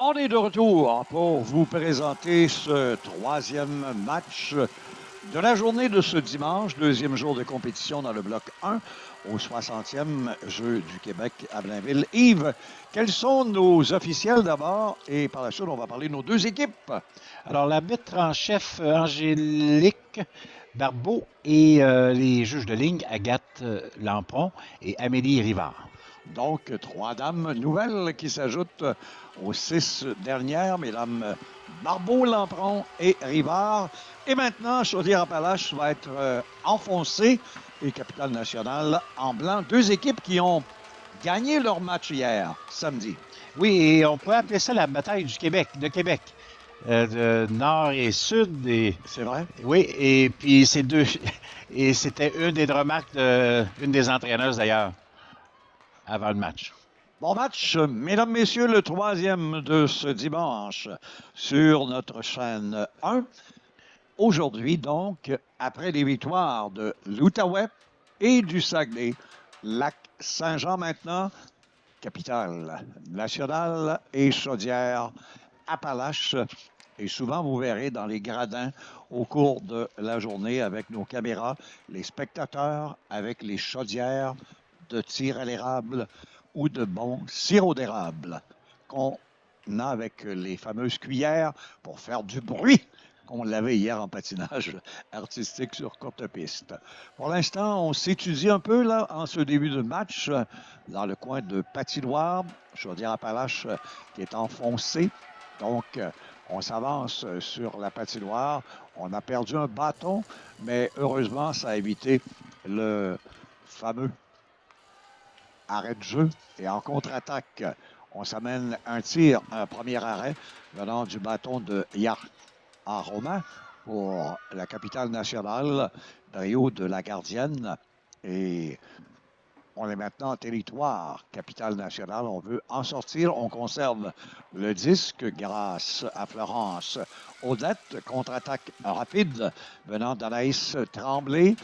On est de retour pour vous présenter ce troisième match de la journée de ce dimanche, deuxième jour de compétition dans le bloc 1 au 60e Jeu du Québec à Blainville. Yves, quels sont nos officiels d'abord et par la suite, on va parler de nos deux équipes. Alors, l'arbitre en chef, Angélique Barbeau et les juges de ligne, Agathe Lampron et Amélie Rivard. Donc, trois dames nouvelles qui s'ajoutent aux 6 dernières, mesdames Barbeau, Lampron et Rivard. Et maintenant, Chaudière-Appalaches va être enfoncée et Capitale Nationale en blanc. Deux équipes qui ont gagné leur match hier, samedi. Oui, et on pourrait appeler ça la bataille du Québec, de Québec. De nord et sud. C'est vrai? Oui, et puis c'est deux. Et c'était une des remarques d'une des entraîneuses d'ailleurs, avant le match. Bon match, mesdames, messieurs, le troisième de ce dimanche sur notre chaîne 1. Aujourd'hui, donc, après les victoires de l'Outaouais et du Saguenay, Lac-Saint-Jean maintenant, Capitale Nationale et Chaudière-Appalaches. Et souvent, vous verrez dans les gradins au cours de la journée avec nos caméras, les spectateurs avec les chaudières de tir à l'érable ou de bon sirop d'érable qu'on a avec les fameuses cuillères pour faire du bruit qu'on l'avait hier en patinage artistique sur courte piste. Pour l'instant, on s'étudie un peu là en ce début de match dans le coin de patinoire, Chaudière-Appalaches qui est enfoncé. Donc, on s'avance sur la patinoire. On a perdu un bâton, mais heureusement, ça a évité le fameux arrêt de jeu. Et en contre-attaque, on s'amène un tir, un premier arrêt venant du bâton de Yar à Romain pour la Capitale Nationale, Brio de la Gardienne. Et on est maintenant en territoire Capitale Nationale. On veut en sortir. On conserve le disque grâce à Florence Odette. Contre-attaque rapide venant d'Anaïs Tremblay.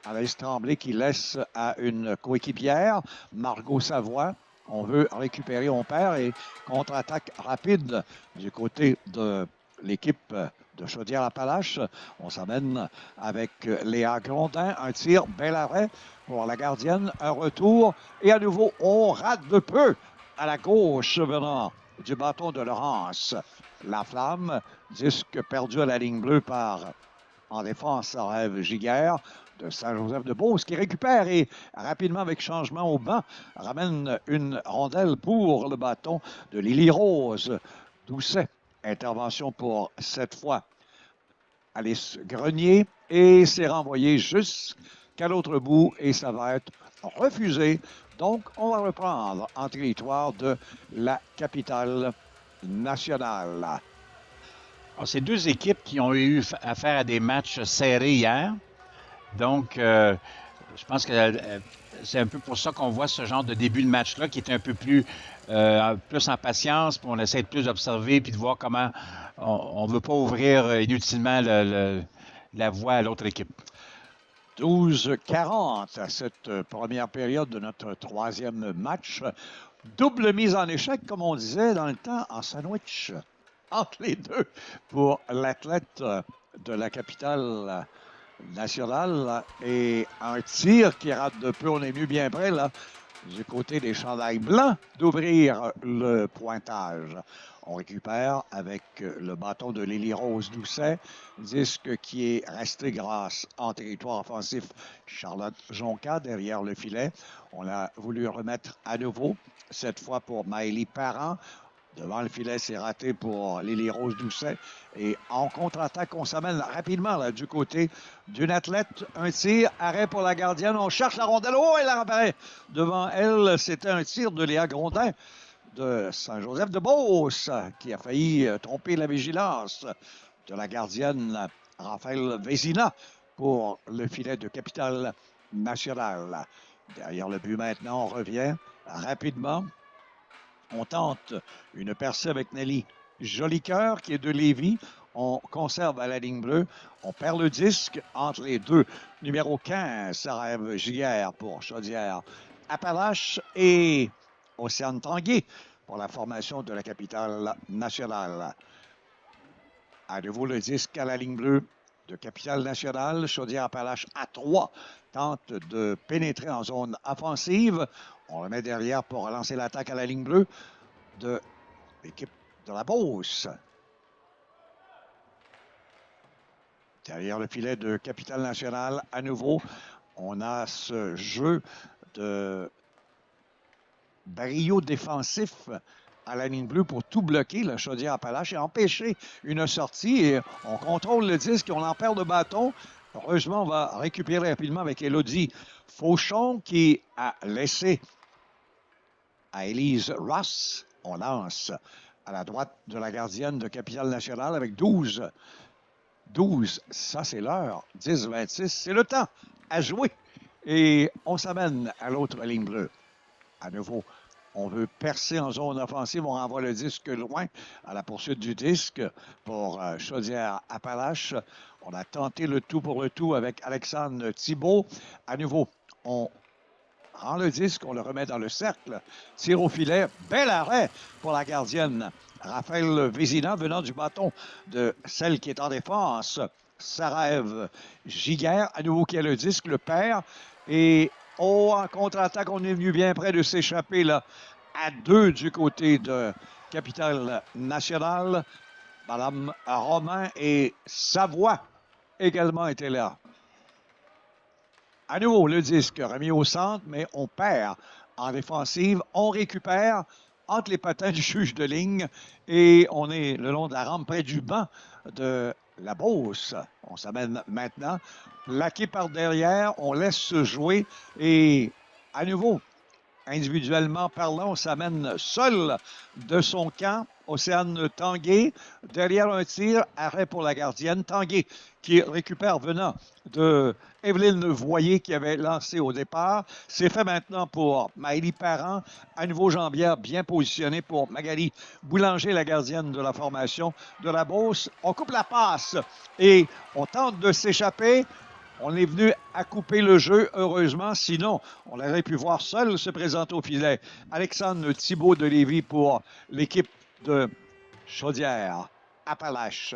Anaïs Tremblay qui laisse à une coéquipière, Margot Savoie. On veut récupérer, on perd. Et contre-attaque rapide du côté de l'équipe de Chaudière-Appalaches. On s'amène avec Léa Grondin. Un tir, bel arrêt pour la gardienne. Un retour. Et à nouveau, on rate de peu à la gauche venant du bâton de Laurence. La Flamme, disque perdu à la ligne bleue par, en défense, Rêve Giguère de Saint-Joseph-de-Beauce qui récupère et rapidement avec changement au banc ramène une rondelle pour le bâton de Lily Rose Doucet. Intervention pour cette fois Alice Grenier et c'est renvoyé jusqu'à l'autre bout et ça va être refusé. Donc, on va reprendre en territoire de la Capitale Nationale. Alors, c'est deux équipes qui ont eu affaire à des matchs serrés hier. Donc, je pense que c'est un peu pour ça qu'on voit ce genre de début de match-là qui est un peu plus en patience, puis on essaie de plus d'observer puis de voir comment on ne veut pas ouvrir inutilement la voie à l'autre équipe. 12-40 à cette première période de notre troisième match. Double mise en échec, comme on disait dans le temps, en sandwich entre les deux pour l'athlète de la Capitale Nationale. Et un tir qui rate de peu, on est mieux bien près là, du côté des chandails blancs, d'ouvrir le pointage. On récupère avec le bâton de Lily Rose Doucet, disque qui est resté grâce en territoire offensif Charlotte Jonca derrière le filet. On a voulu remettre à nouveau, cette fois pour Maëlie Parent. Devant le filet, c'est raté pour Lily Rose Doucet. Et en contre-attaque, on s'amène rapidement là, du côté d'une athlète. Un tir, arrêt pour la gardienne. On cherche la rondelle. Oh, elle apparaît devant elle. C'était un tir de Léa Grondin de Saint-Joseph-de-Beauce qui a failli tromper la vigilance de la gardienne Raphaël Vézina pour le filet de Capitale Nationale. Derrière le but maintenant, on revient rapidement. On tente une percée avec Nelly Jolicoeur qui est de Lévis. On conserve à la ligne bleue. On perd le disque entre les deux. Numéro 15, ça rêve Giguère pour Chaudière-Appalaches et Océane Tanguay pour la formation de la capitale nationale. À nouveau, le disque à la ligne bleue de Capitale nationale. Chaudière-Appalaches à 3 tente de pénétrer en zone offensive. On remet derrière pour relancer l'attaque à la ligne bleue de l'équipe de la Beauce. Derrière le filet de Capitale nationale, à nouveau, on a ce jeu de brio défensif à la ligne bleue pour tout bloquer, le Chaudière-Appalaches, et empêcher une sortie. Et on contrôle le disque, on en perd de bâton. Heureusement, on va récupérer rapidement avec Élodie Fauchon qui a laissé à Élise Ross. On lance à la droite de la gardienne de Capitale nationale avec 12. 12, ça c'est l'heure. 10, 26, c'est le temps à jouer. Et on s'amène à l'autre ligne bleue. À nouveau, on veut percer en zone offensive. On renvoie le disque loin à la poursuite du disque pour Chaudière-Appalaches. On a tenté le tout pour le tout avec Alexandre Thibault. À nouveau, on rend le disque, on le remet dans le cercle. Tir au filet. Bel arrêt pour la gardienne. Raphaël Vézina venant du bâton de celle qui est en défense. Sarève Giguère, à nouveau qui a le disque, le perd. Et en contre-attaque, on est venu bien près de s'échapper là, à 2 du côté de Capitale nationale. Madame Romain et Savoie également étaient là. À nouveau, le disque remis au centre, mais on perd en défensive. On récupère entre les patins du juge de ligne et on est le long de la rampe près du banc de la Beauce. On s'amène maintenant. Plaqué par derrière, on laisse se jouer et à nouveau, individuellement parlant, on s'amène seul de son camp. Océane Tanguay, derrière un tir, arrêt pour la gardienne. Tanguay qui récupère venant de Evelyne Voyer qui avait lancé au départ. C'est fait maintenant pour Maëlie Parent. À nouveau jambière bien positionné pour Magali Boulanger, la gardienne de la formation de la Beauce. On coupe la passe et on tente de s'échapper. On est venu à couper le jeu, heureusement. Sinon, on aurait pu voir seul se présenter au filet. Alexandre Thibault de Lévis pour l'équipe de Chaudière-Appalaches.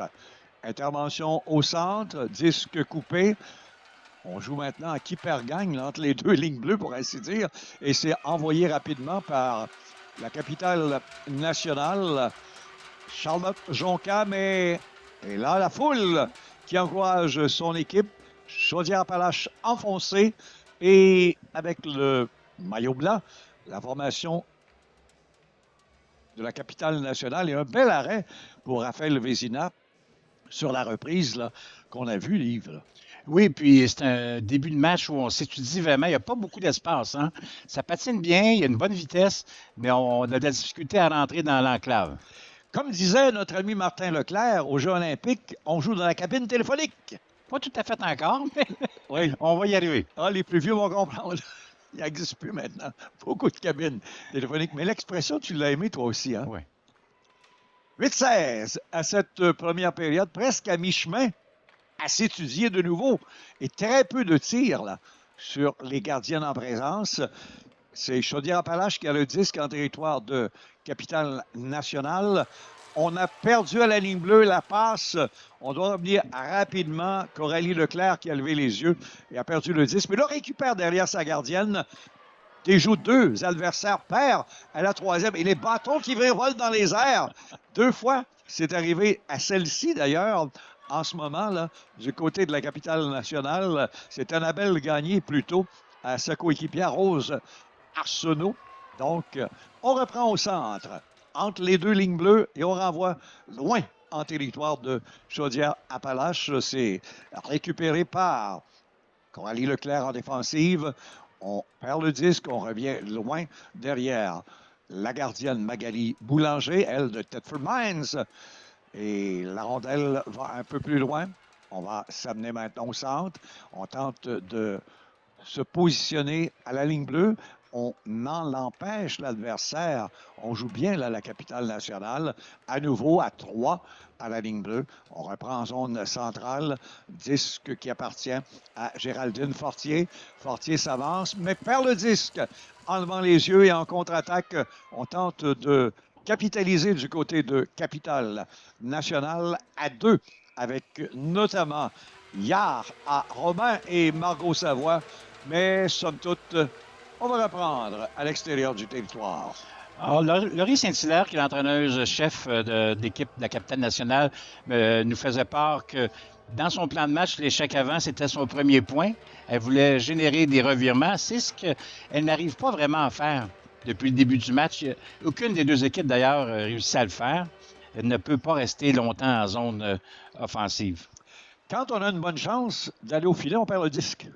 Intervention au centre, disque coupé. On joue maintenant à qui perd gagne entre les deux lignes bleues, pour ainsi dire. Et c'est envoyé rapidement par la capitale nationale, Charlotte Jonca. Mais et là, la foule qui encourage son équipe. Chaudière-Appalaches enfoncé et avec le maillot blanc, la formation de la capitale nationale et un bel arrêt pour Raphaël Vézina sur la reprise qu'on a vue, Yves. Là. Oui, puis c'est un début de match où on s'étudie vraiment. Il n'y a pas beaucoup d'espace. Hein? Ça patine bien, il y a une bonne vitesse, mais on a de la difficulté à rentrer dans l'enclave. Comme disait notre ami Martin Leclerc, aux Jeux olympiques, on joue dans la cabine téléphonique. Pas tout à fait encore, mais oui. On va y arriver. Ah, les plus vieux vont comprendre. Il n'existe plus maintenant. Beaucoup de cabines téléphoniques. Mais l'expression, tu l'as aimée toi aussi. Hein? Oui. 8-16 à cette première période, presque à mi-chemin, à s'étudier de nouveau. Et très peu de tirs là, sur les gardiennes en présence. C'est Chaudière-Appalaches qui a le disque en territoire de Capitale nationale. On a perdu à la ligne bleue la passe. On doit revenir rapidement. Coralie Leclerc qui a levé les yeux et a perdu le disque. Mais là, récupère derrière sa gardienne. Déjoue 2 adversaires, perd à la troisième. Et les bâtons qui volent dans les airs. 2 fois, c'est arrivé à celle-ci d'ailleurs. En ce moment, là, du côté de la capitale nationale, c'est Annabelle Gagné plutôt à sa coéquipière Rose Arsenault. Donc, on reprend au centre, entre les deux lignes bleues, et on renvoie loin en territoire de Chaudière-Appalaches. C'est récupéré par Coralie Leclerc en défensive. On perd le disque, on revient loin derrière la gardienne Magali Boulanger, elle de Thetford Mines. Et la rondelle va un peu plus loin. On va s'amener maintenant au centre. On tente de se positionner à la ligne bleue. on en empêche l'adversaire. On joue bien là, la capitale nationale. À nouveau à 3 à la ligne bleue. On reprend en zone centrale. Disque qui appartient à Géraldine Fortier. Fortier s'avance, mais perd le disque. En levant les yeux et en contre-attaque, on tente de capitaliser du côté de Capitale nationale à 2, avec notamment Yard à Romain et Margot Savoie. Mais somme toute, on va reprendre à l'extérieur du territoire. Alors, Laurie Saint-Hilaire, qui est l'entraîneuse-chef de l'équipe de la capitale nationale, nous faisait part que dans son plan de match, l'échec avant, c'était son premier point. Elle voulait générer des revirements. C'est ce qu'elle n'arrive pas vraiment à faire depuis le début du match. Aucune des deux équipes, d'ailleurs, réussit à le faire. Elle ne peut pas rester longtemps en zone offensive. Quand on a une bonne chance d'aller au filet, on perd le disque.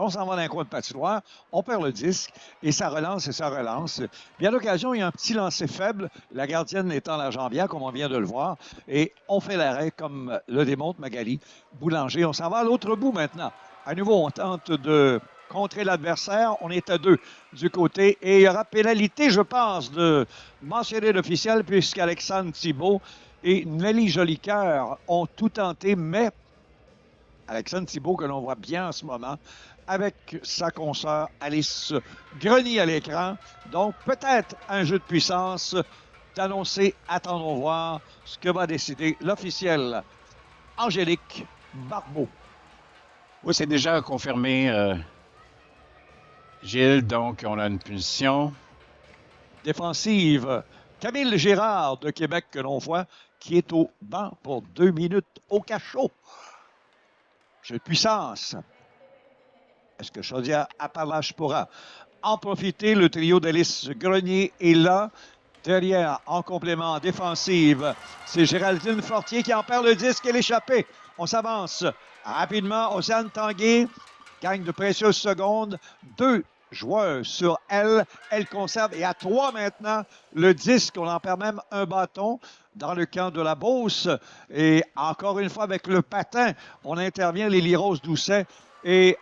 On s'en va dans un coin de patinoire, on perd le disque et ça relance et ça relance. Puis à l'occasion, il y a un petit lancer faible, la gardienne étant la jambière, comme on vient de le voir, et on fait l'arrêt, comme le démontre Magali Boulanger. On s'en va à l'autre bout maintenant. À nouveau, on tente de contrer l'adversaire. On est à 2 du côté et il y aura pénalité, je pense, de mentionner l'officiel puisqu'Alexandre Thibault et Nelly Jolicoeur ont tout tenté, mais Alexandre Thibault, que l'on voit bien en ce moment, avec sa consoeur Alice Grenier à l'écran. Donc, peut-être un jeu de puissance d'annoncer, attendons voir ce que va décider l'officiel Angélique Barbeau. Oui, c'est déjà confirmé, Gilles. Donc, on a une punition. Défensive, Camille Girard de Québec que l'on voit, qui est au banc pour 2 minutes au cachot. Jeu de puissance. Est-ce que Chaudière-Appalaches pourra en profiter? Le trio d'Alice Grenier est là. Derrière, en complément défensive, c'est Géraldine Fortier qui en perd le disque et l'échappée. On s'avance rapidement. Océane Tanguay gagne de précieuses secondes. 2 joueurs sur elle. Elle conserve, et à 3 maintenant, le disque. On en perd même un bâton dans le camp de la Beauce. Et encore une fois, avec le patin, on intervient, Lily Rose Doucet. Et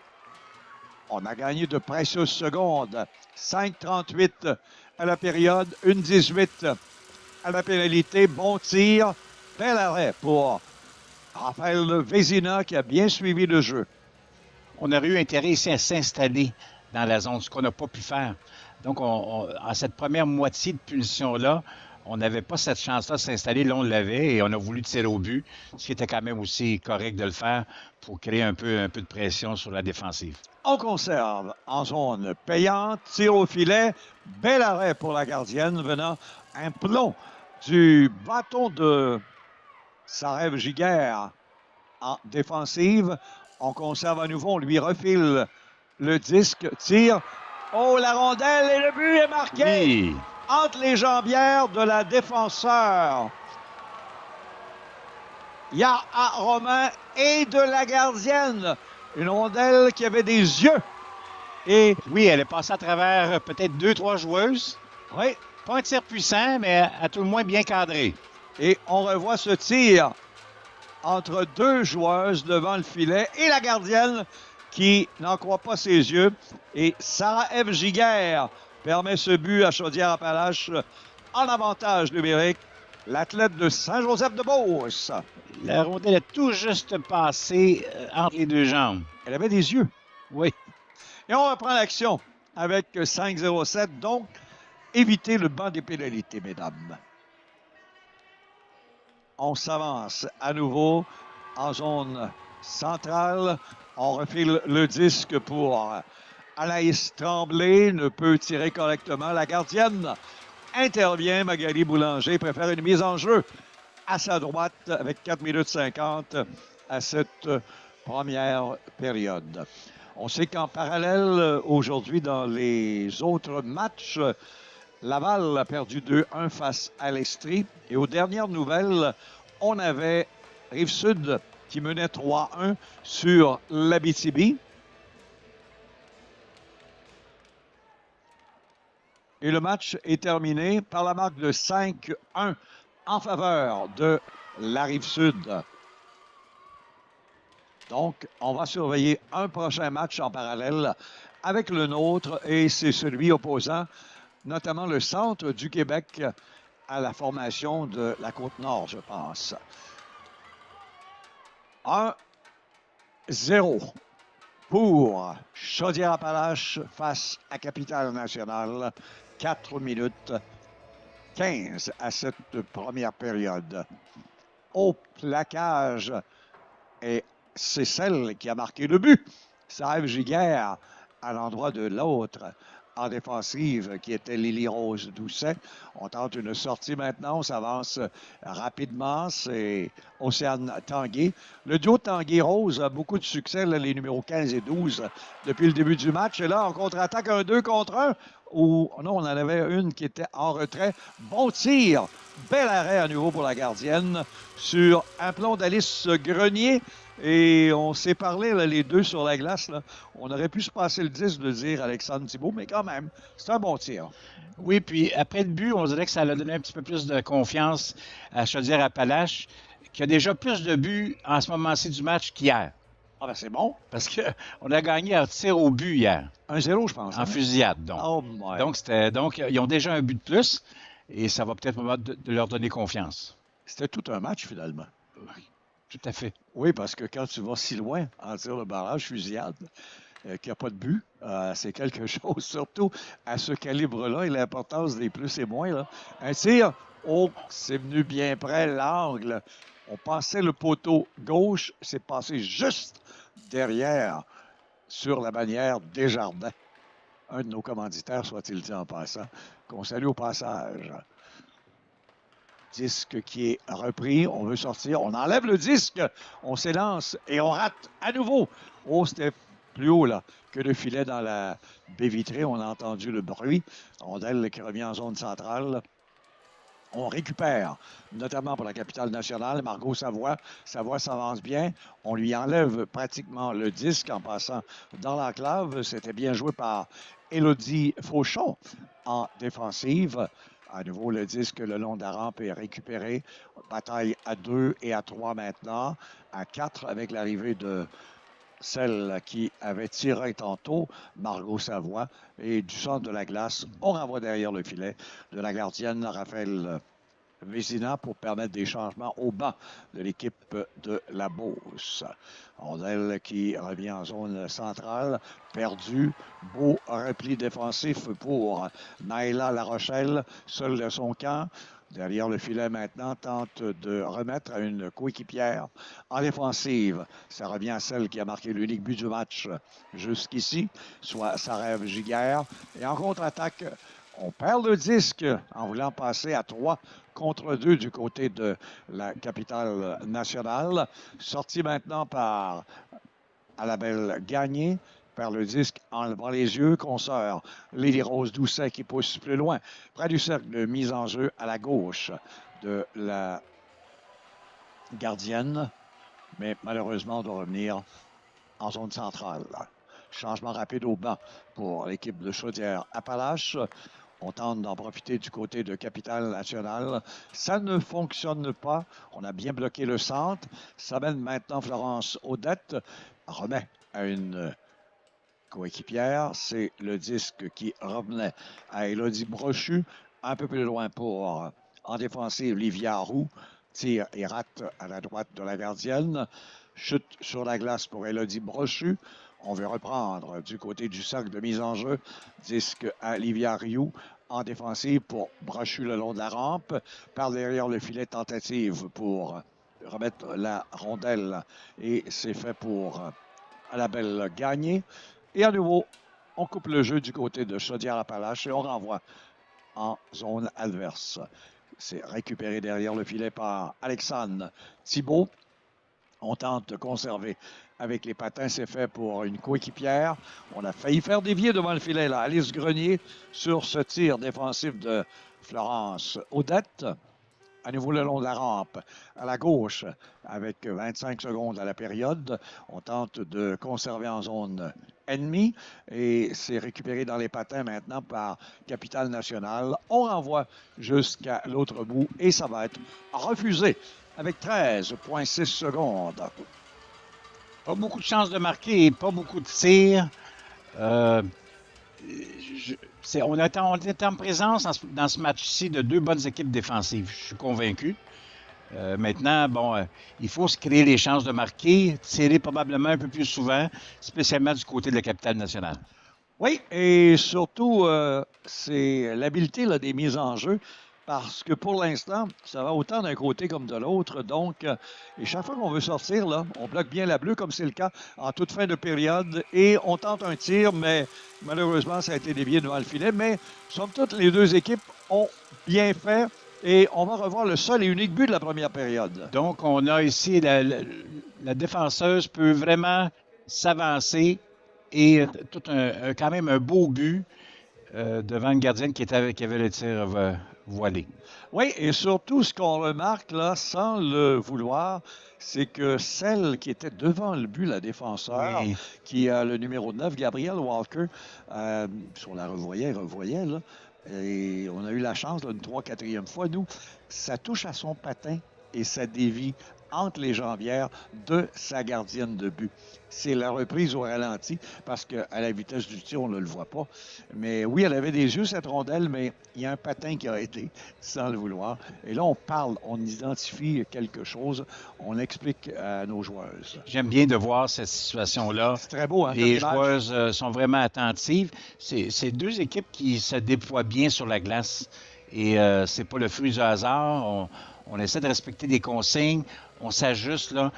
on a gagné de précieuses secondes. 5,38 à la période, 1,18 à la pénalité. Bon tir. Bel arrêt pour Raphaël Vézina qui a bien suivi le jeu. On aurait eu intérêt ici à s'installer dans la zone, ce qu'on n'a pas pu faire. Donc, en cette première moitié de punition-là, on n'avait pas cette chance-là de s'installer. Là, on l'avait et on a voulu tirer au but, ce qui était quand même aussi correct de le faire pour créer un peu de pression sur la défensive. On conserve en zone payante, tir au filet, bel arrêt pour la gardienne venant un plomb du bâton de Sarève Giguère en défensive. On conserve à nouveau, on lui refile le disque, tire. Oh, la rondelle et le but est marqué Oui. Entre les jambières de la défenseur. Yard à Romain et de la gardienne. Une rondelle qui avait des yeux. Et oui, elle est passée à travers peut-être 2-3 joueuses. Oui. Pas un tir puissant, mais à tout le moins bien cadré. Et on revoit ce tir entre 2 joueuses devant le filet et la gardienne qui n'en croit pas ses yeux. Et Sarah-Ève Giguère permet ce but à Chaudière-Appalaches en avantage numérique. L'athlète de Saint-Joseph-de-Beauce. La rondelle est tout juste passée entre les 2 jambes. Elle avait des yeux. Oui. Et on reprend l'action avec 5-0-7. Donc, évitez le banc des pénalités, mesdames. On s'avance à nouveau en zone centrale. On refile le disque pour Anaïs Tremblay. Ne peut tirer correctement. La gardienne intervient. Magali Boulanger préfère une mise en jeu à sa droite avec 4 minutes 50 à cette première période. On sait qu'en parallèle, aujourd'hui, dans les autres matchs, Laval a perdu 2-1 face à l'Estrie. Et aux dernières nouvelles, on avait Rive-Sud qui menait 3-1 sur l'Abitibi. Et le match est terminé par la marque de 5-1 en faveur de la Rive-Sud. Donc, on va surveiller un prochain match en parallèle avec le nôtre et c'est celui opposant notamment le centre du Québec à la formation de la Côte-Nord, je pense. 1-0 pour Chaudière-Appalaches face à Capitale-Nationale. 4 minutes 15 à cette première période. Au plaquage, et c'est celle qui a marqué le but. Sarah Giguère à l'endroit de l'autre en défensive qui était Lily Rose Doucet. On tente une sortie maintenant, on s'avance rapidement, c'est Océane Tanguay. Le duo Tanguay-Rose a beaucoup de succès, là, les numéros 15 et 12 depuis le début du match. Et là, on contre-attaque un 2 contre 1 où non, on en avait une qui était en retrait. Bon tir, bel arrêt à nouveau pour la gardienne sur un plomb d'Alice Grenier. Et on s'est parlé, là, les deux sur la glace. Là. On aurait pu se passer le 10 de dire Alexandre Thibault, mais quand même, c'est un bon tir. Oui, puis après le but, on dirait que ça a donné un petit peu plus de confiance à Chaudière-Appalaches, qui a déjà plus de buts en ce moment-ci du match qu'hier. Ah ben c'est bon. Parce qu'on a gagné un tir au but hier. 1-0, je pense. En fusillade, donc. Oh my. Donc, ils ont déjà un but de plus et ça va peut-être permettre de leur donner confiance. C'était tout un match, finalement. Oui, tout à fait. Oui, parce que quand tu vas si loin en tir de barrage, fusillade, qu'il n'y a pas de but, c'est quelque chose, surtout à ce calibre-là et l'importance des plus et moins. Là. Un tir, oh, c'est venu bien près, l'angle. On passait le poteau gauche, c'est passé juste derrière sur la bannière Desjardins. Un de nos commanditaires, soit-il dit en passant, qu'on salue au passage. Disque qui est repris, on veut sortir, on enlève le disque, on s'élance et on rate à nouveau. Oh, c'était plus haut là que le filet dans la baie vitrée, on a entendu le bruit. Rondelle qui revient en zone centrale. On récupère, notamment pour la capitale nationale, Margot Savoie. Savoie s'avance bien. On lui enlève pratiquement le disque en passant dans l'enclave. C'était bien joué par Élodie Fauchon en défensive. À nouveau, le disque le long de la rampe est récupéré. Bataille à 2 et à 3 maintenant. À 4 avec l'arrivée de celle qui avait tiré tantôt, Margot Savoie. Et du centre de la glace, on renvoie derrière le filet de la gardienne Raphaël Vézina pour permettre des changements au banc de l'équipe de la Beauce. Rondelle qui revient en zone centrale, perdu. Beau repli défensif pour Naïla Larochelle, seule de son camp. Derrière le filet maintenant, tente de remettre à une coéquipière en défensive. Ça revient à celle qui a marqué l'unique but du match jusqu'ici, soit Sarève Giguère. Et en contre-attaque, on perd le disque en voulant passer à 3 contre 2 du côté de la capitale nationale. Sorti maintenant par Annabelle Gagné. Perd le disque en levant les yeux. Consoeur Lily Rose Doucet qui pousse plus loin. Près du cercle de mise en jeu à la gauche de la gardienne. Mais malheureusement, on doit revenir en zone centrale. Changement rapide au banc pour l'équipe de Chaudière-Appalaches. On tente d'en profiter du côté de Capitale-Nationale. Ça ne fonctionne pas. On a bien bloqué le centre. Ça mène maintenant Florence Audette. Remet à une coéquipière. C'est le disque qui revenait à Élodie Brochu. Un peu plus loin pour, en défensive, Livia Roux. Tire et rate à la droite de la gardienne. Chute sur la glace pour Élodie Brochu. On veut reprendre du côté du cercle de mise en jeu. Disque à Livia Rioux en défensive pour Brochu le long de la rampe. Par derrière le filet, tentative pour remettre la rondelle. Et c'est fait pour Annabelle Gagné. Et à nouveau, on coupe le jeu du côté de Chaudière-Appalaches et on renvoie en zone adverse. C'est récupéré derrière le filet par Alexandre Thibault. On tente de conserver avec les patins. C'est fait pour une coéquipière. On a failli faire dévier devant le filet, là. Alice Grenier sur ce tir défensif de Florence Audette. À nouveau le long de la rampe, à la gauche, avec 25 secondes à la période. On tente de conserver en zone ennemie et c'est récupéré dans les patins maintenant par Capitale Nationale. On renvoie jusqu'à l'autre bout et ça va être refusé avec 13,6 secondes. Pas beaucoup de chances de marquer et pas beaucoup de tirs. Euh, on est en présence dans ce match-ci de deux bonnes équipes défensives. Je suis convaincu. Maintenant, bon, il faut se créer les chances de marquer, tirer probablement un peu plus souvent, spécialement du côté de la capitale nationale. Oui, et surtout, c'est l'habileté là, des mises en jeu, parce que pour l'instant, ça va autant d'un côté comme de l'autre. Donc, et chaque fois qu'on veut sortir, là, on bloque bien la bleue, comme c'est le cas en toute fin de période, et on tente un tir, mais malheureusement, ça a été dévié devant le filet. Mais, somme toute, les deux équipes ont bien fait, et on va revoir le seul et unique but de la première période. Donc, on a ici la défenseuse peut vraiment s'avancer et tout quand même un beau but devant une gardienne qui avait le tir voilé. Oui, et surtout, ce qu'on remarque là, sans le vouloir, c'est que celle qui était devant le but, la défenseur, Oui. qui a le numéro 9, Gabriel Walker, on la revoyait, là, et on a eu la chance, là, une 3e, 4e fois, nous, ça touche à son patin et ça dévie entre les jambières de sa gardienne de but. C'est la reprise au ralenti parce qu'à la vitesse du tir, on ne le voit pas. Mais oui, elle avait des yeux, cette rondelle, mais il y a un patin qui a été sans le vouloir. Et là, on parle, on identifie quelque chose, on explique à nos joueuses. J'aime bien de voir cette situation-là. C'est très beau, hein, comme Les image. joueuses sont vraiment attentives. C'est deux équipes qui se déploient bien sur la glace. Et c'est pas le fruit du hasard. On essaie de respecter des consignes. On s'ajuste là.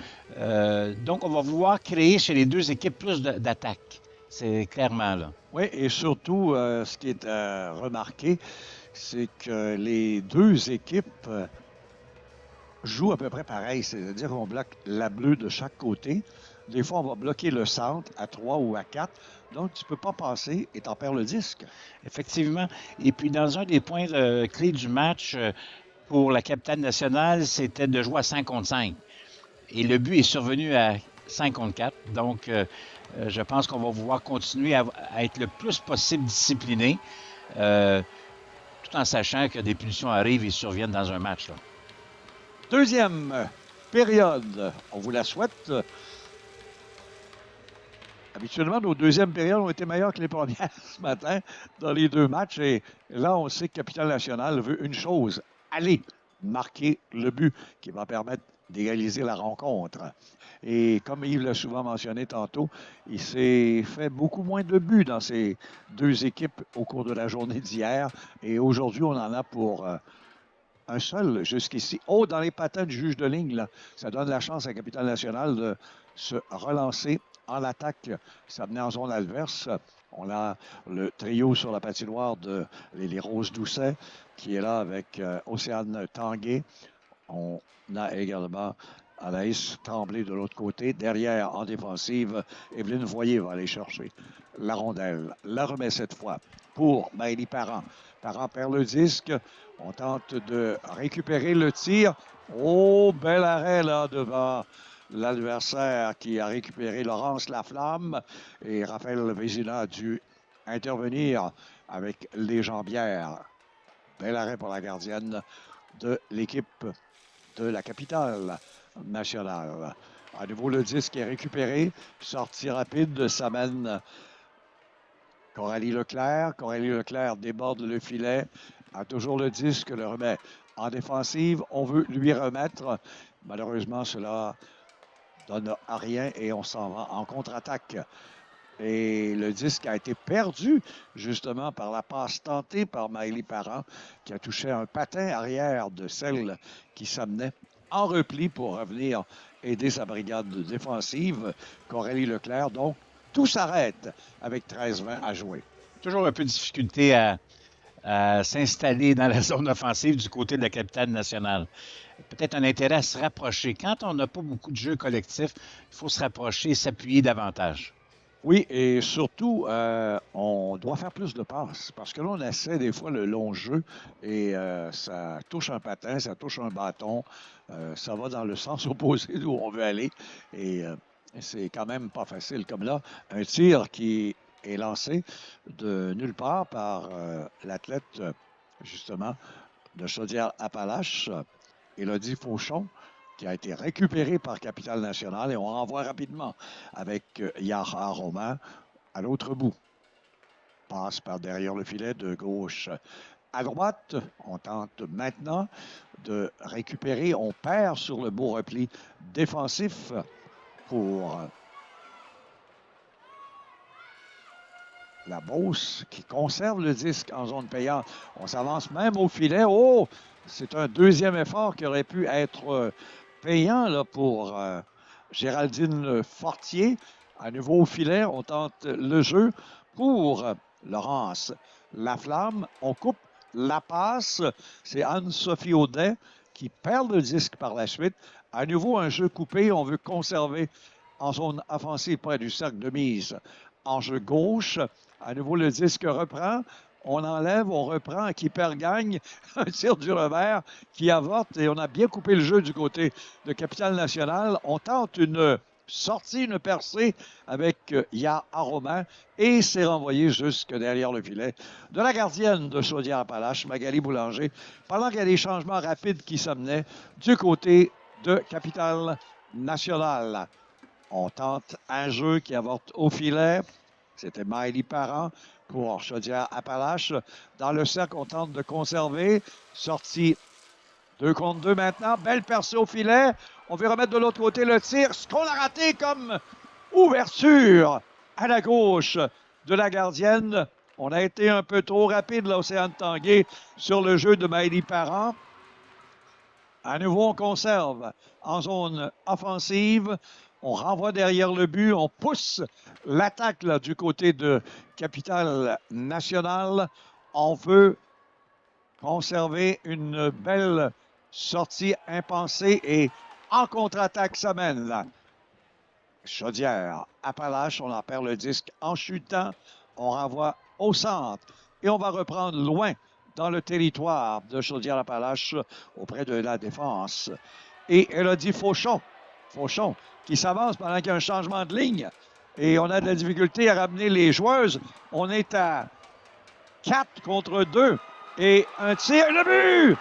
Donc, on va vouloir créer chez les deux équipes plus d'attaques. C'est clairement là. Oui, et surtout, ce qui est à remarquer, c'est que les deux équipes jouent à peu près pareil, c'est-à-dire qu'on bloque la bleue de chaque côté. Des fois, on va bloquer le centre à 3 ou à 4. Donc, tu ne peux pas passer et t'en perds le disque. Effectivement. Et puis, dans un des points clés du match pour la capitale nationale, c'était de jouer à 5 contre 5. Et le but est survenu à 5 contre 4. Donc, je pense qu'on va pouvoir continuer à être le plus possible discipliné, tout en sachant que des punitions arrivent et surviennent dans un match. Là. Deuxième période, on vous la souhaite. Habituellement, nos deuxièmes périodes ont été meilleures que les premières ce matin dans les deux matchs. Et là, on sait que Capitale Nationale veut une chose, aller marquer le but qui va permettre d'égaliser la rencontre. Et comme Yves l'a souvent mentionné tantôt, il s'est fait beaucoup moins de buts dans ces deux équipes au cours de la journée d'hier. Et aujourd'hui, on en a pour un seul jusqu'ici. Oh, dans les patins du juge de ligne, là, ça donne la chance à Capitale Nationale de se relancer en attaque. Ça venait en zone adverse. On a le trio sur la patinoire de les Roses Doucet qui est là avec Océane Tanguay. On a également Anaïs Tremblay de l'autre côté. Derrière, en défensive, Evelyne Voyer va aller chercher la rondelle. La remet cette fois pour Maëlie Parent. Parent perd le disque. On tente de récupérer le tir. Oh, bel arrêt là devant l'adversaire qui a récupéré Laurence Laflamme. Et Raphaël Vézina a dû intervenir avec les jambières. Bel arrêt pour la gardienne de l'équipe de la capitale nationale. À nouveau, le disque est récupéré. Sortie rapide, ça mène Coralie Leclerc. Coralie Leclerc déborde le filet. A toujours le disque, le remet en défensive. On veut lui remettre. Malheureusement, cela donne à rien et on s'en va en contre-attaque. Et le disque a été perdu justement par la passe tentée par Maëlie Parent qui a touché un patin arrière de celle qui s'amenait en repli pour revenir aider sa brigade défensive, Coralie Leclerc. Donc, tout s'arrête avec 13-20 à jouer. Toujours un peu de difficulté à s'installer dans la zone offensive du côté de la capitale nationale. Peut-être un intérêt à se rapprocher. Quand on n'a pas beaucoup de jeux collectifs, il faut se rapprocher et s'appuyer davantage. Oui, et surtout, on doit faire plus de passes parce que là, on essaie des fois le long jeu et ça touche un patin, ça touche un bâton, ça va dans le sens opposé d'où on veut aller et c'est quand même pas facile. Comme là, un tir qui est lancé de nulle part par l'athlète, justement, de Chaudière-Appalaches, Élodie Fauchon, qui a été récupéré par Capitale Nationale et on renvoie rapidement avec Yara Roman à l'autre bout. passe par derrière le filet de gauche à droite. On tente maintenant de récupérer. On perd sur le beau repli défensif pour la Beauce qui conserve le disque en zone payante. On s'avance même au filet. Oh! C'est un deuxième effort qui aurait pu être payant là, pour Géraldine Fortier. À nouveau au filet, on tente le jeu pour Laurence Laflamme. On coupe la passe. C'est Anne-Sophie Audet qui perd le disque par la suite. À nouveau, un jeu coupé. On veut conserver en zone offensive près du cercle de mise. En jeu gauche, à nouveau, le disque reprend. On enlève, on reprend, qui perd gagne. Un tir du revers qui avorte et on a bien coupé le jeu du côté de Capitale Nationale. On tente une sortie, une percée avec Ya Aroman et c'est renvoyé jusque derrière le filet de la gardienne de Chaudière-Appalaches, Magali Boulanger, pendant qu'il y a des changements rapides qui s'amenaient du côté de Capitale Nationale. On tente un jeu qui avorte au filet. C'était Maëlie Parent pour Chaudière-Appalaches. Dans le cercle, on tente de conserver. Sortie 2 contre 2 maintenant. Belle percée au filet. On veut remettre de l'autre côté le tir. Ce qu'on a raté comme ouverture à la gauche de la gardienne. On a été un peu trop rapide, l'Océan Tanguay, sur le jeu de Maëlie Parent. À nouveau, on conserve en zone offensive. On renvoie derrière le but. On pousse l'attaque là, du côté de Capitale Nationale. On veut conserver une belle sortie impensée et en contre-attaque ça mène là. Chaudière, Appalaches, on en perd le disque en chutant. On renvoie au centre et on va reprendre loin dans le territoire de Chaudière-Appalaches auprès de la défense. Et Élodie Fauchon qui s'avance pendant qu'il y a un changement de ligne. Et on a de la difficulté à ramener les joueuses. On est à 4 contre 2. Et un tir, le but!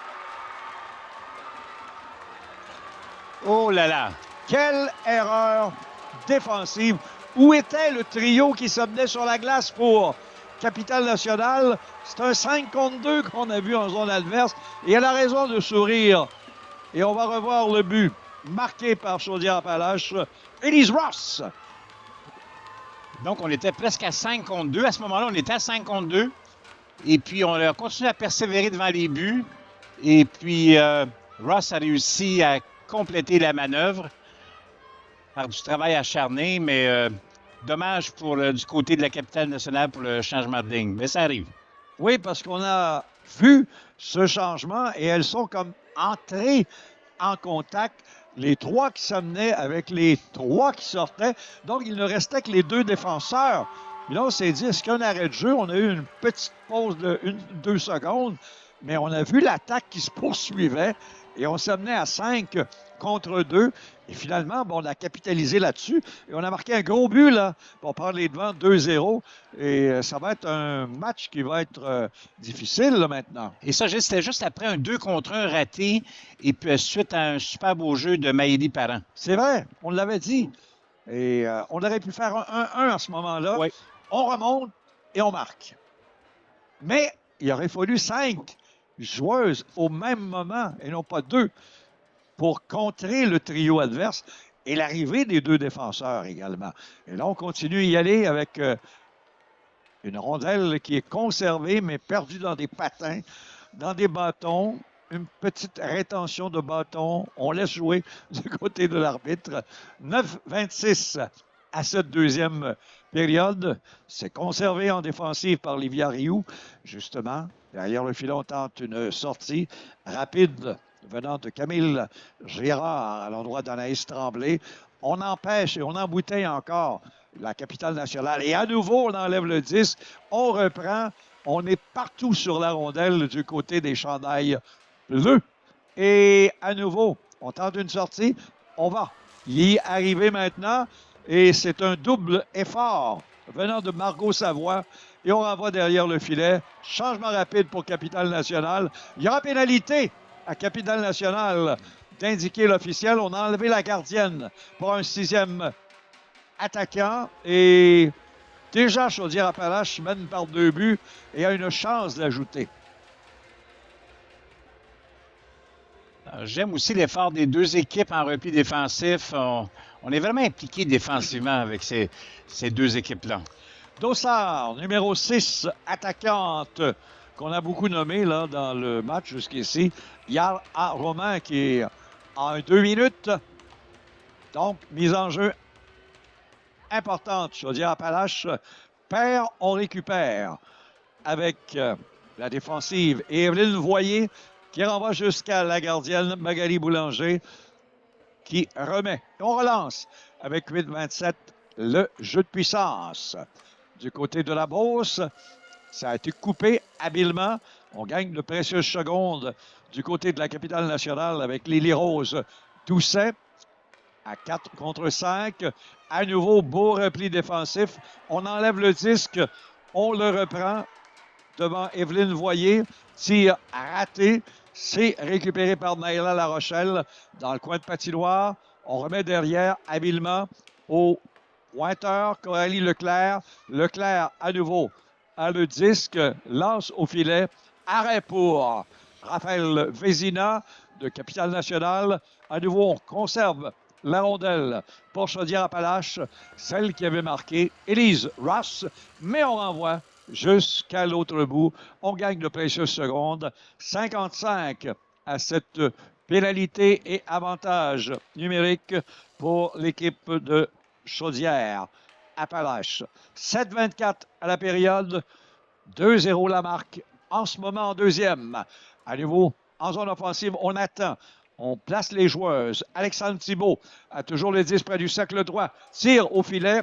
Oh là là! Quelle erreur défensive! Où était le trio qui se menait sur la glace pour Capitale Nationale? C'est un 5 contre 2 qu'on a vu en zone adverse. Et elle a raison de sourire. Et on va revoir le but marqué par Chaudière-Appalaches. Élise Ross! Donc, on était presque à 5 contre 2. À ce moment-là, on était à 5 contre 2. Et puis, on a continué à persévérer devant les buts. Et puis, Ross a réussi à compléter la manœuvre par du travail acharné, mais dommage pour du côté de la Capitale Nationale pour le changement de ligne. Mais ça arrive. Oui, parce qu'on a vu ce changement et elles sont comme entrées en contact. Les 3 qui s'amenaient avec les 3 qui sortaient. Donc, il ne restait que les 2 défenseurs. Puis là, on s'est dit, est-ce qu'il y a un arrêt de jeu? On a eu une petite pause de 1-2 secondes, mais on a vu l'attaque qui se poursuivait et on s'amenait à 5 contre 2. Et finalement, bon, on a capitalisé là-dessus et on a marqué un gros but là, pour prendre les devants 2-0. Et ça va être un match qui va être difficile là, maintenant. Et ça, c'était juste après un 2 contre 1 raté et puis suite à un super beau jeu de Maëlie Parent. C'est vrai, on l'avait dit. Et on aurait pu faire un 1-1 à ce moment-là. Oui. On remonte et on marque. Mais il aurait fallu 5 joueuses au même moment et non pas 2 pour contrer le trio adverse et l'arrivée des 2 défenseurs également. Et là, on continue à y aller avec une rondelle qui est conservée mais perdue dans des patins, dans des bâtons. Une petite rétention de bâton. On laisse jouer du côté de l'arbitre. 9-26 à cette deuxième période. C'est conservé en défensive par Livia Rioux. Justement, derrière le filet, on tente une sortie rapide venant de Camille Gérard à l'endroit d'Anaïs Tremblay. On empêche et on embouteille encore la Capitale Nationale. Et à nouveau, on enlève le 10. On reprend. On est partout sur la rondelle du côté des chandails bleus. Et à nouveau, on tente une sortie. On va y arriver maintenant. Et c'est un double effort venant de Margot Savoie. Et on renvoie derrière le filet. Changement rapide pour Capitale Nationale. Il y aura pénalité à Capitale Nationale d'indiquer l'officiel. On a enlevé la gardienne pour un 6e attaquant. Et Déjà, Chaudière-Appalaches mène par 2 buts et a une chance d'ajouter. J'aime aussi l'effort des deux équipes en repli défensif. On est vraiment impliqué défensivement avec ces deux équipes-là. Dossard, numéro 6, attaquante, qu'on a beaucoup nommé là, dans le match jusqu'ici. Yar A. Romain qui est en 2 minutes. Donc, mise en jeu importante. Chaudière-Appalaches perd, on récupère avec la défensive. Et Evelyne Voyer qui renvoie jusqu'à la gardienne Magali Boulanger qui remet. On relance avec 8-27 le jeu de puissance. Du côté de la Beauce, ça a été coupé habilement. On gagne de précieuses secondes du côté de la capitale nationale avec Lily Rose Doucet à 4 contre 5. À nouveau, beau repli défensif. On enlève le disque, on le reprend devant Evelyne Voyer. Tir raté. C'est récupéré par Naïla La Rochelle dans le coin de patinoire. On remet derrière habilement au pointeur Coralie Leclerc. Leclerc à nouveau a le disque, lance au filet. Arrêt pour Raphaël Vézina de Capitale Nationale. À nouveau, on conserve la rondelle pour Chaudière-Appalaches, celle qui avait marqué Élise Ross, mais on renvoie jusqu'à l'autre bout. On gagne de précieuses secondes. 55 à cette pénalité et avantage numérique pour l'équipe de Chaudière-Appalaches. 7-24 à la période. 2-0 la marque en ce moment en deuxième. À nouveau, en zone offensive, on attend. On place les joueuses. Alexandre Thibault a toujours le 10 près du cercle droit. Tire au filet.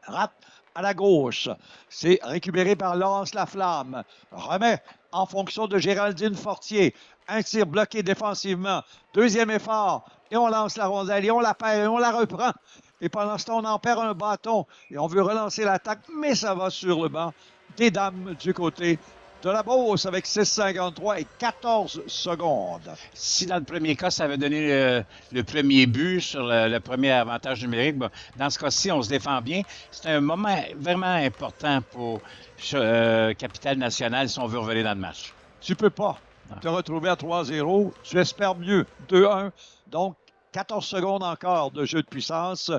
Rate à la gauche. C'est récupéré par Laurence Laflamme. Remet en fonction de Géraldine Fortier. Un tir bloqué défensivement. Deuxième effort. Et on lance la rondelle. Et on la perd. Et on la reprend. Et pendant ce temps, on en perd un bâton. Et on veut relancer l'attaque. Mais ça va sur le banc des dames du côté de la Beauce avec 6,53 et 14 secondes. Si dans le premier cas, ça avait donné le premier but sur le premier avantage numérique, bon, dans ce cas-ci, on se défend bien. C'est un moment vraiment important pour Capitale Nationale si on veut revenir dans le match. Tu peux pas te retrouver à 3-0. Tu espères mieux. 2-1. Donc, 14 secondes encore de jeu de puissance.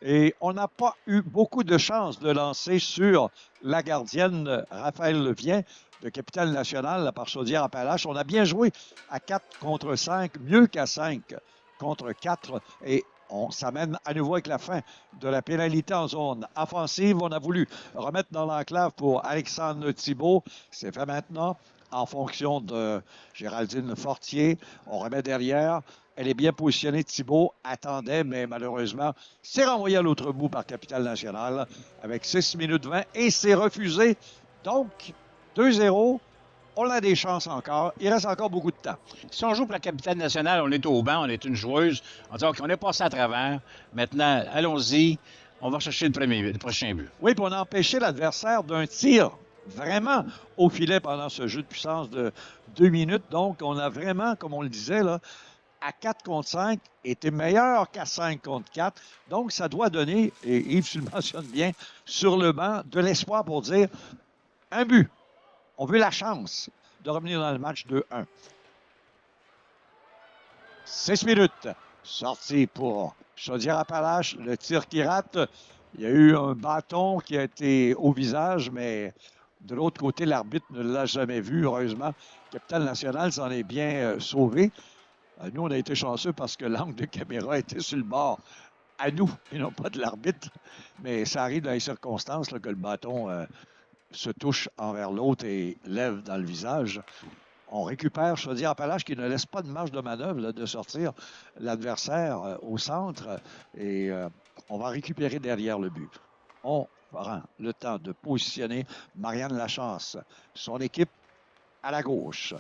Et on n'a pas eu beaucoup de chance de lancer sur la gardienne Raphaël Levien de Capitale Nationale par Chaudière-Appalaches. On a bien joué à 4 contre 5, mieux qu'à 5 contre 4. Et on s'amène à nouveau avec la fin de la pénalité en zone offensive. On a voulu remettre dans l'enclave pour Alexandre Thibault. C'est fait maintenant en fonction de Géraldine Fortier. On remet derrière. Elle est bien positionnée. Thibault attendait, mais malheureusement, c'est renvoyé à l'autre bout par Capitale Nationale avec 6 minutes 20 et c'est refusé. Donc, 2-0. On a des chances encore. Il reste encore beaucoup de temps. Si on joue pour la Capitale Nationale, on est au banc, on est une joueuse. On dit qu'on est passé à travers. Maintenant, allons-y. On va chercher le prochain but. Oui, puis on a empêché l'adversaire d'un tir vraiment au filet pendant ce jeu de puissance de 2 minutes. Donc, on a vraiment, comme on le disait, là, à 4 contre 5, était meilleur qu'à 5 contre 4. Donc, ça doit donner, et Yves, tu le mentionnes bien, sur le banc, de l'espoir pour dire un but. On veut la chance de revenir dans le match 2-1. 6 minutes. Sortie pour Chaudière-Appalaches. Le tir qui rate. Il y a eu un bâton qui a été au visage, mais de l'autre côté, l'arbitre ne l'a jamais vu, heureusement. Capitale Nationale s'en est bien sauvé. Nous, on a été chanceux parce que l'angle de caméra était sur le bord à nous et non pas de l'arbitre. Mais ça arrive dans les circonstances là, que le bâton se touche envers l'autre et lève dans le visage. On récupère Chaudière-Appalaches qui ne laisse pas de marge de manœuvre là, de sortir l'adversaire au centre et on va récupérer derrière le but. On prend le temps de positionner Marianne Lachance, son équipe à la gauche,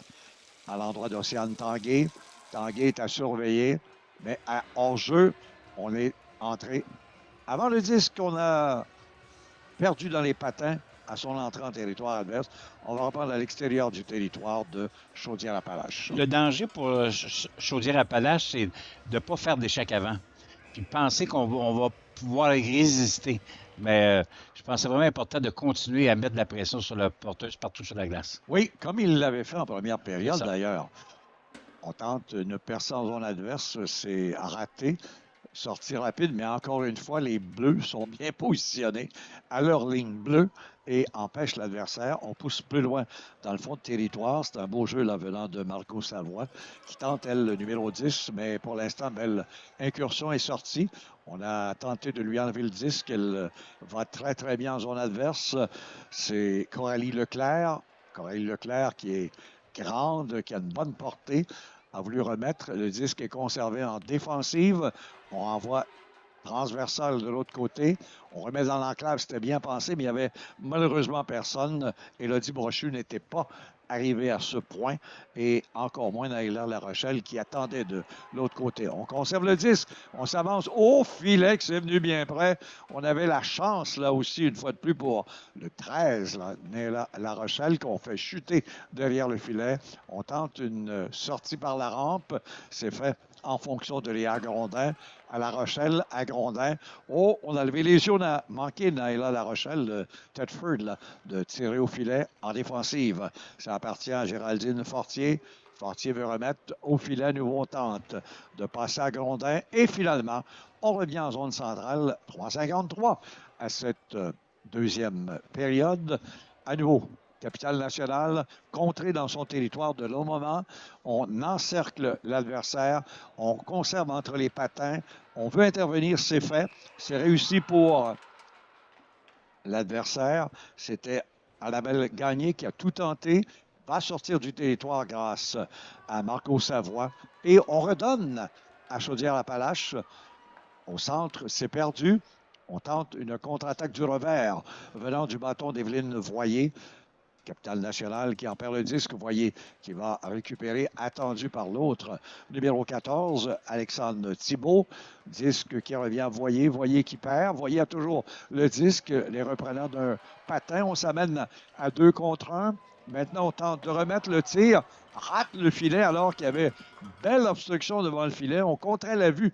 à l'endroit d'Océane Tanguay. Tanguay est à surveiller, mais hors-jeu, on est entré avant le disque qu'on a perdu dans les patins à son entrée en territoire adverse. On va reprendre à l'extérieur du territoire de Chaudière-Appalaches. Le danger pour Chaudière-Appalaches, c'est de ne pas faire d'échec avant. Puis penser qu'on va pouvoir résister. Mais je pense que c'est vraiment important de continuer à mettre de la pression sur la porteuse partout sur la glace. Oui, comme il l'avait fait en première C'est période ça. d'ailleurs. On tente une percée en zone adverse, c'est raté. Sortie rapide, mais encore une fois, les Bleus sont bien positionnés à leur ligne bleue et empêchent l'adversaire. On pousse plus loin dans le fond de territoire. C'est un beau jeu là, venant de Margot Savoie qui tente, elle, le numéro 10, mais pour l'instant, belle incursion est sortie. On a tenté de lui enlever le disque. Elle va très, très bien en zone adverse. C'est Coralie Leclerc. Coralie Leclerc qui est grande, qui a une bonne portée, a voulu remettre. Le disque est conservé en défensive. On envoie transversal de l'autre côté. On remet dans l'enclave, c'était bien pensé, mais il n'y avait malheureusement personne. Élodie Brochu n'était pas arrivée à ce point et encore moins Naïla La Rochelle qui attendait de l'autre côté. On conserve le disque, on s'avance au filet qui c'est venu bien près. On avait la chance là aussi, une fois de plus, pour le 13, là, Naïla La Rochelle, qu'on fait chuter derrière le filet. On tente une sortie par la rampe. C'est fait en fonction de Léa Grondin. À La Rochelle, à Grondin. Oh, on a levé les yeux, on a manqué Naïla La Rochelle, de Tedford, là, de tirer au filet en défensive. Ça appartient à Géraldine Fortier. Fortier veut remettre au filet, nouveau tente de passer à Grondin. Et finalement, on revient en zone centrale, 3,53 à cette deuxième période. À nouveau, Capitale nationale, contrée dans son territoire de long moment. On encercle l'adversaire, on conserve entre les patins, on veut intervenir, c'est fait. C'est réussi pour l'adversaire. C'était Annabelle Gagné qui a tout tenté, va sortir du territoire grâce à Marco Savoie. Et on redonne à Chaudière-Appalaches. Au centre, c'est perdu. On tente une contre-attaque du revers venant du bâton d'Evelyne Voyer. Capitale nationale qui en perd le disque, vous voyez, qui va récupérer, attendu par l'autre. Numéro 14, Alexandre Thibault. Disque qui revient, Voyer qui perd. Voyer a toujours le disque, les reprenant d'un patin. On s'amène à 2 contre 1. Maintenant, on tente de remettre le tir, rate le filet alors qu'il y avait belle obstruction devant le filet. On contrait la vue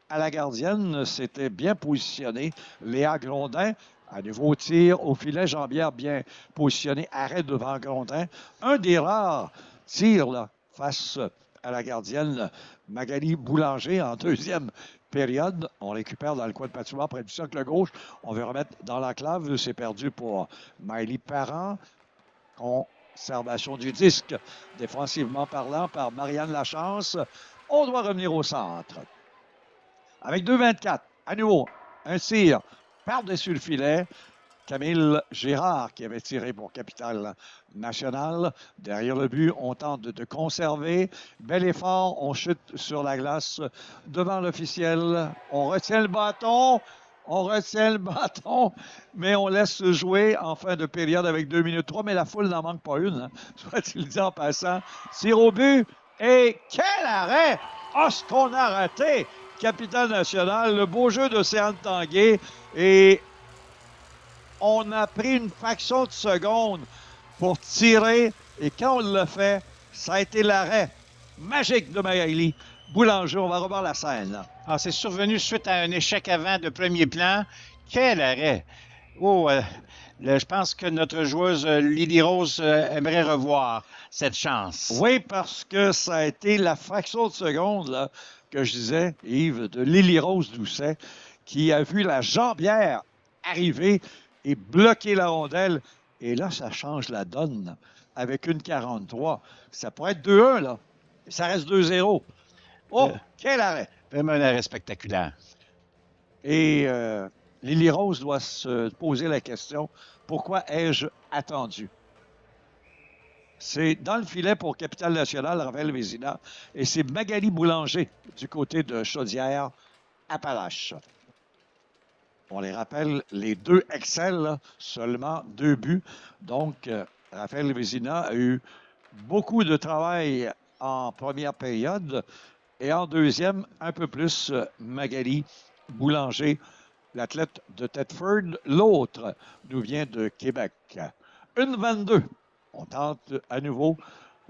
à la gardienne. C'était bien positionné. Léa Grondin. À nouveau tir au filet, Jean-Pierre bien positionné, arrêt devant Grondin. Un des rares tirs là, face à la gardienne Magali Boulanger en deuxième période. On récupère dans le coin de patinoire près du socle gauche. On veut remettre dans l'enclave. C'est perdu pour Maëlie Parent. Conservation du disque, défensivement parlant, par Marianne Lachance. On doit revenir au centre. Avec 2,24, à nouveau, un tir par-dessus le filet. Camille Gérard qui avait tiré pour Capitale nationale. Derrière le but, on tente de conserver. Bel effort, on chute sur la glace devant l'officiel. On retient le bâton. Mais on laisse jouer en fin de période avec 2 minutes 3, mais la foule n'en manque pas une, hein, soit-il dit en passant. Tir au but, et quel arrêt! Ah, ce qu'on a raté! Capitale nationale, le beau jeu d'Océane Tanguay, et on a pris une fraction de seconde pour tirer, et quand on l'a fait, ça a été l'arrêt magique de Maëlie Boulanger. On va revoir la scène, là. Ah, c'est survenu suite à un échec avant de premier plan. Quel arrêt! Oh, je pense que notre joueuse Lily Rose aimerait revoir cette chance. Oui, parce que ça a été la fraction de seconde là, que je disais, Yves, de Lily Rose Doucet, qui a vu la jambière arriver et bloquer la rondelle. Et là, ça change la donne avec une 43. Ça pourrait être 2-1, là. Ça reste 2-0. Oh, quel arrêt! Vraiment un arrêt spectaculaire. Et Lily Rose doit se poser la question, pourquoi ai-je attendu? C'est dans le filet pour Capitale nationale, Ravel Vézina, et c'est Magali Boulanger du côté de Chaudière-Appalaches. On les rappelle, les deux excellent, seulement 2 buts. Donc, Raphaël Vézina a eu beaucoup de travail en première période et en deuxième, un peu plus Magali Boulanger, l'athlète de Thetford. L'autre nous vient de Québec. 1,22. On tente à nouveau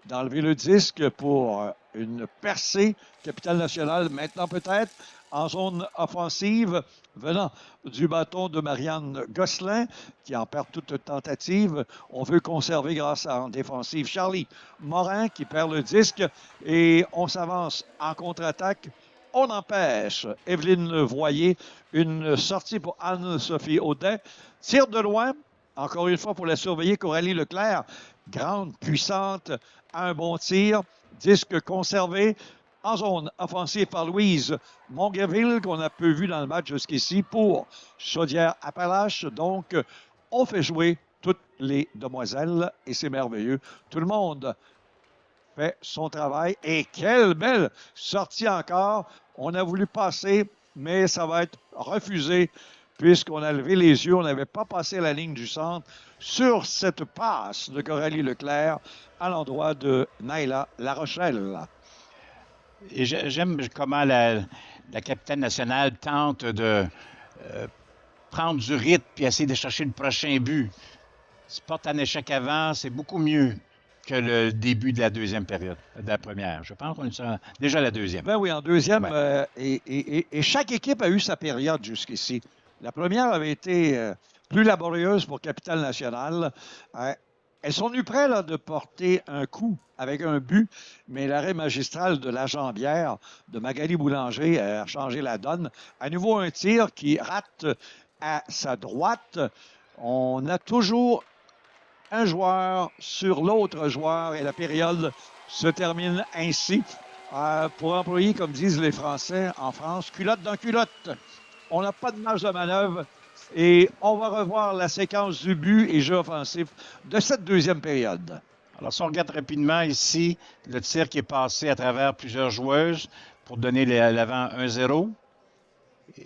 d'enlever le disque pour une percée. Capitale nationale maintenant peut-être en zone offensive, venant du bâton de Marianne Gosselin, qui en perd toute tentative. On veut conserver grâce à en défensive Charlie Morin, qui perd le disque. Et on s'avance en contre-attaque. On empêche Evelyne Voyer. Une sortie pour Anne-Sophie Audet. Tire de loin. Encore une fois, pour la surveiller, Coralie Leclerc. Grande, puissante, un bon tir. Disque conservé. En zone offensive par Louise Monguerville, qu'on a peu vu dans le match jusqu'ici, pour Chaudière-Appalaches. Donc, on fait jouer toutes les demoiselles et c'est merveilleux. Tout le monde fait son travail. Et quelle belle sortie encore. On a voulu passer, mais ça va être refusé puisqu'on a levé les yeux. On n'avait pas passé la ligne du centre sur cette passe de Coralie Leclerc à l'endroit de Naila Larochelle. Et j'aime comment la capitaine nationale tente de prendre du rythme puis essayer de chercher le prochain but. Se porte un échec avant, c'est beaucoup mieux que le début de la deuxième période, de la première. Je pense qu'on est déjà à la deuxième. Ben oui, en deuxième, Ouais. et chaque équipe a eu sa période jusqu'ici. La première avait été plus laborieuse pour Capitale Nationale. Elles sont venues près là, de porter un coup avec un but, mais l'arrêt magistral de la jambière de Magali Boulanger a changé la donne. À nouveau, un tir qui rate à sa droite. On a toujours un joueur sur l'autre joueur et la période se termine ainsi. Pour employer, comme disent les Français en France, culotte dans culotte. On n'a pas de marge de manœuvre. Et on va revoir la séquence du but et jeu offensif de cette deuxième période. Alors, si on regarde rapidement ici, le tir qui est passé à travers plusieurs joueuses pour donner l'avant 1-0.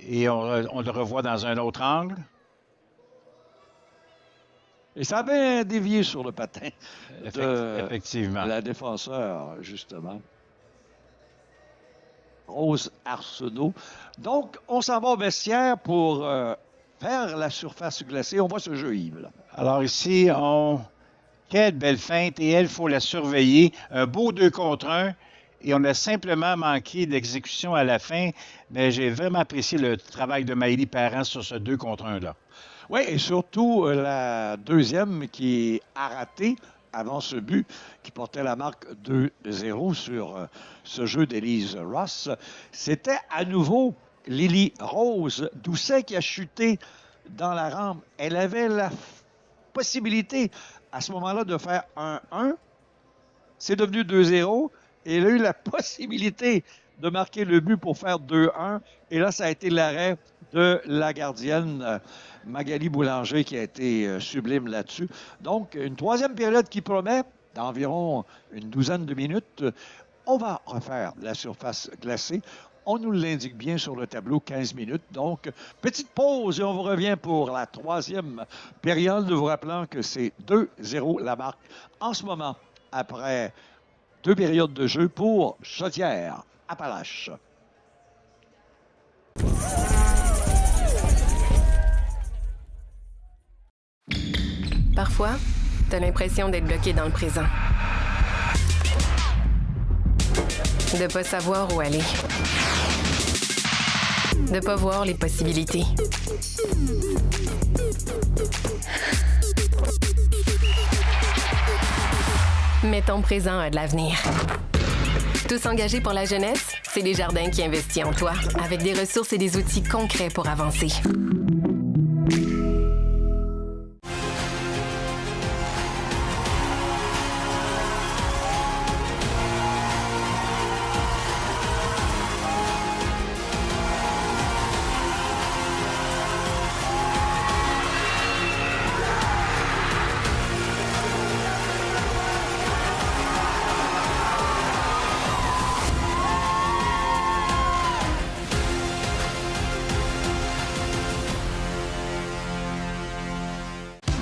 Et on le revoit dans un autre angle. Et ça avait dévié sur le patin Effectivement. la défenseur, justement. Rose Arsenault. Donc, on s'en va au vestiaire pour faire la surface glacée. On voit ce jeu, Yves. Là. Alors ici, quelle belle feinte et elle, il faut la surveiller. Un beau 2 contre 1 et on a simplement manqué d'exécution à la fin, mais j'ai vraiment apprécié le travail de Maëlie Parent sur ce 2 contre 1-là. Oui, et surtout la deuxième qui a raté avant ce but, qui portait la marque 2-0 sur ce jeu d'Élise Ross. C'était à nouveau Lily Rose Doucet qui a chuté dans la rampe. Elle avait la possibilité à ce moment-là de faire 1-1. C'est devenu 2-0. Et elle a eu la possibilité de marquer le but pour faire 2-1. Et là, ça a été l'arrêt de la gardienne Magali Boulanger qui a été sublime là-dessus. Donc, une troisième période qui promet d'environ une douzaine de minutes. On va refaire la surface glacée. On nous l'indique bien sur le tableau, 15 minutes. Donc, petite pause et on vous revient pour la troisième période. Vous rappelant que c'est 2-0 la marque en ce moment après 2 périodes de jeu pour Chaudière-Appalaches. Parfois, t'as l'impression d'être bloqué dans le présent. De pas savoir où aller. De pas voir les possibilités. Mais ton présent a de l'avenir. Tous engagés pour la jeunesse, c'est Desjardins qui investit en toi, avec des ressources et des outils concrets pour avancer.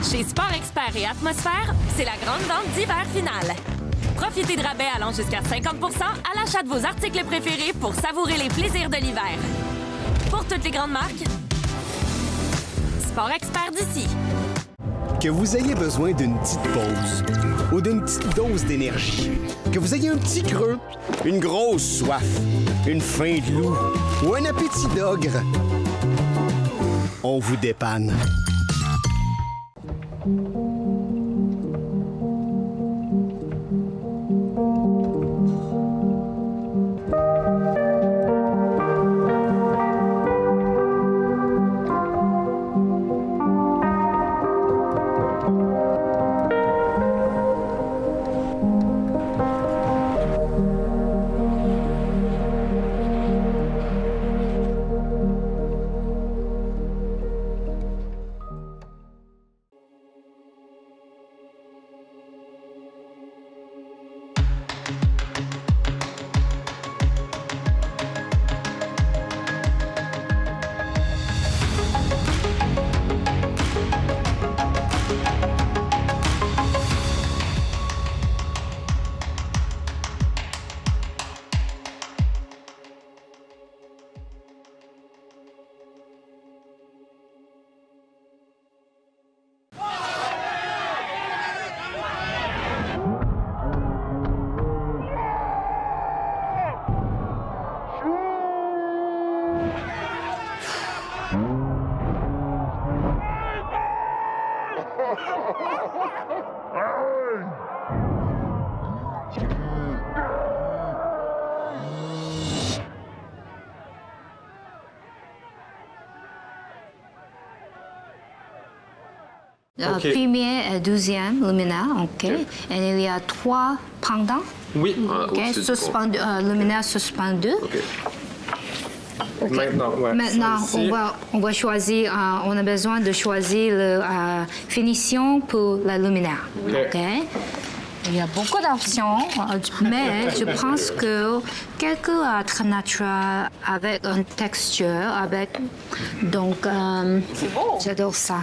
Chez Sport Expert et Atmosphère, c'est la grande vente d'hiver finale. Profitez de rabais allant jusqu'à 50 à l'achat de vos articles préférés pour savourer les plaisirs de l'hiver. Pour toutes les grandes marques, Sport Expert d'ici. Que vous ayez besoin d'une petite pause ou d'une petite dose d'énergie, que vous ayez un petit creux, une grosse soif, une faim de loup ou un appétit d'ogre, on vous dépanne. Okay. Premier et deuxième luminaire, OK. Et il y a 3 pendants. Oui. OK. Suspendu, luminaire suspendu. OK. Okay. Maintenant, ouais. Maintenant on va choisir, on a besoin de choisir la finition pour la luminaire. OK. Il y a beaucoup d'options, mais je pense que quelque très naturel avec une texture, avec donc j'adore ça.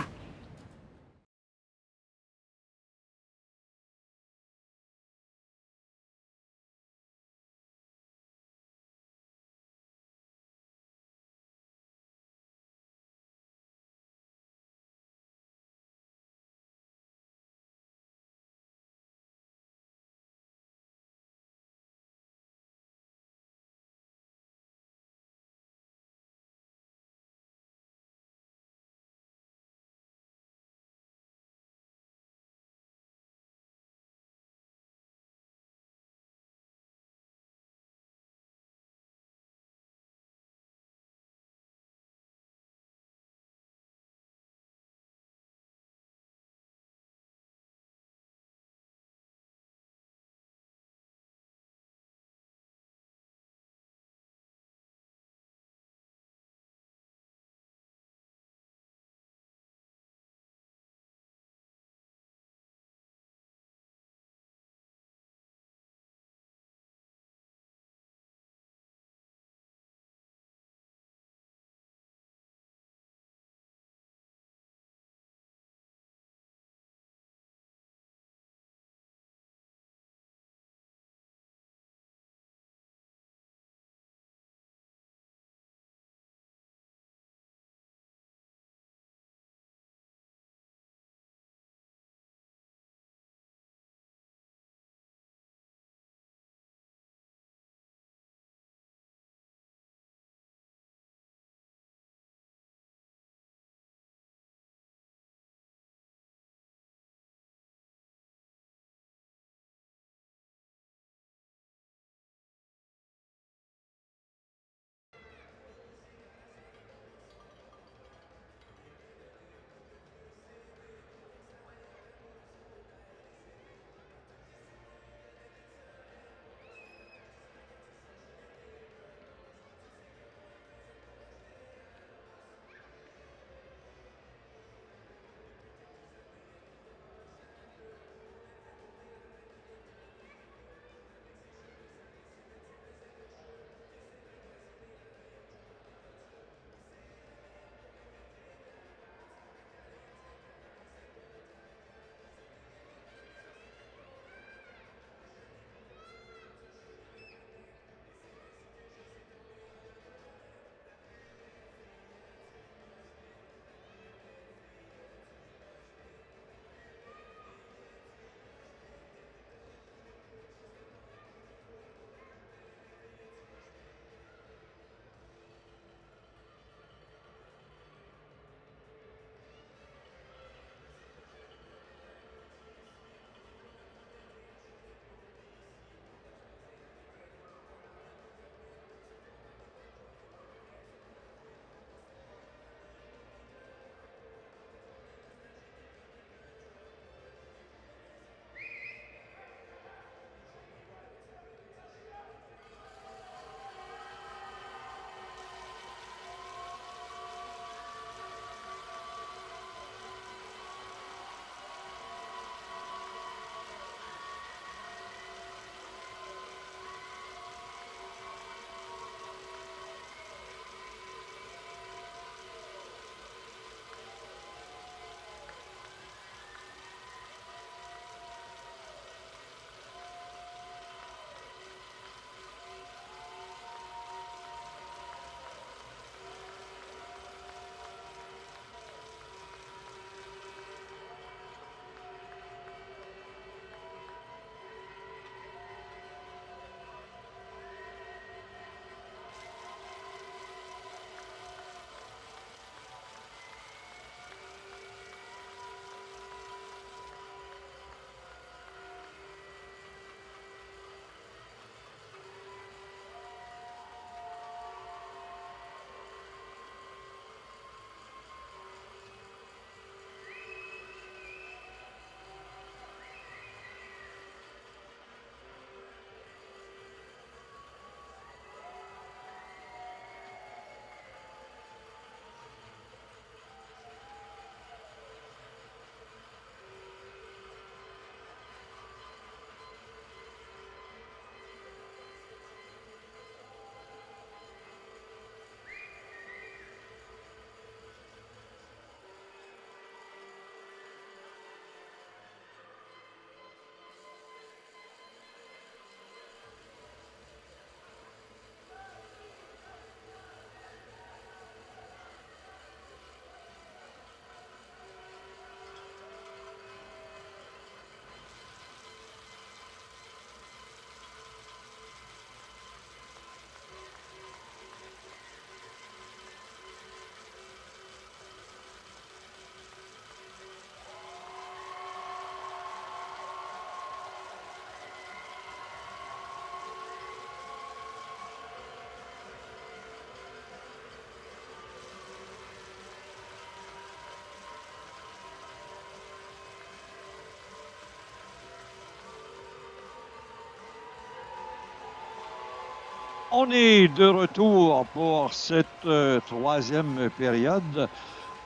On est de retour pour cette troisième période.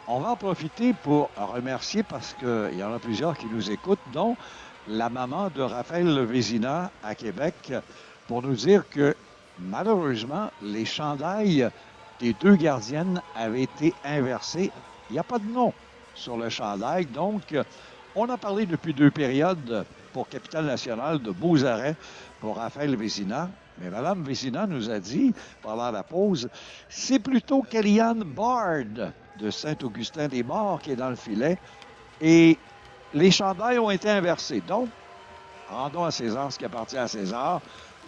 On va en profiter pour remercier, parce qu'il y en a plusieurs qui nous écoutent, dont la maman de Raphaël Vézina à Québec, pour nous dire que malheureusement, les chandails des deux gardiennes avaient été inversés. Il n'y a pas de nom sur le chandail. Donc, on a parlé depuis 2 périodes pour Capitale Nationale de beaux arrêts pour Raphaël Vézina. Mais Mme Vézina nous a dit, pendant la pause, c'est plutôt Kellyanne Bard de Saint-Augustin-des-Maures qui est dans le filet. Et les chandails ont été inversés. Donc, rendons à César ce qui appartient à César.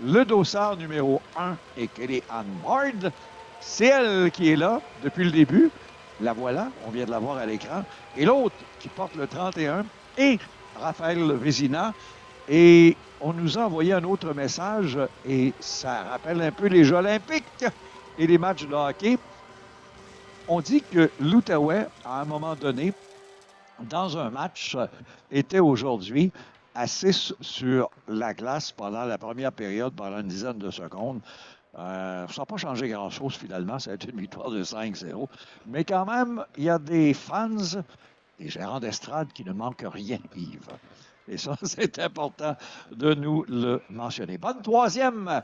Le dossard numéro 1 est Kellyanne Bard. C'est elle qui est là depuis le début. La voilà, on vient de la voir à l'écran. Et l'autre qui porte le 31 est Raphaël Vézina. Et on nous a envoyé un autre message et ça rappelle un peu les Jeux olympiques et les matchs de hockey. On dit que l'Outaouais, à un moment donné, dans un match, était aujourd'hui à 6 sur la glace pendant la première période, pendant une dizaine de secondes. Ça n'a pas changé grand-chose finalement, ça a été une victoire de 5-0. Mais quand même, il y a des fans, des gérants d'estrade qui ne manquent rien, Yves. Et ça, c'est important de nous le mentionner. Bonne troisième.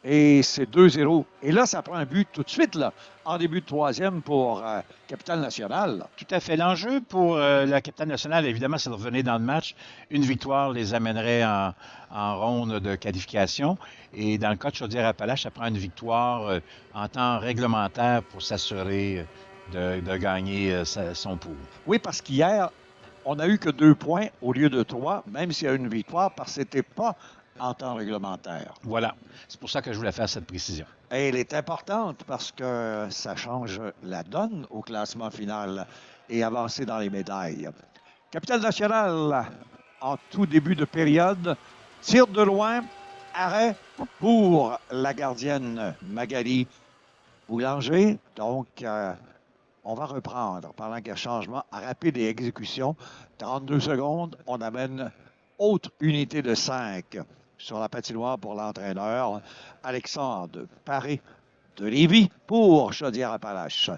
Et c'est 2-0. Et là, ça prend un but tout de suite, là, en début de troisième pour Capitale Nationale. Tout à fait. L'enjeu pour la Capitale Nationale, évidemment, c'est de revenir dans le match. Une victoire les amènerait en ronde de qualification. Et dans le cas de Chaudière-Appalaches, ça prend une victoire en temps réglementaire pour s'assurer de gagner son pool. Oui, parce qu'hier, on n'a eu que 2 points au lieu de 3, même s'il y a une victoire, parce que ce n'était pas en temps réglementaire. Voilà. C'est pour ça que je voulais faire cette précision. Et elle est importante parce que ça change la donne au classement final et avancer dans les médailles. Capitale Nationale, en tout début de période, tir de loin, arrêt pour la gardienne Magali Boulanger. Donc, on va reprendre pendant qu'il y a changement rapide et exécution. 32 secondes, on amène autre unité de 5 sur la patinoire pour l'entraîneur Alexandre Paré de Lévis pour Chaudière-Appalaches.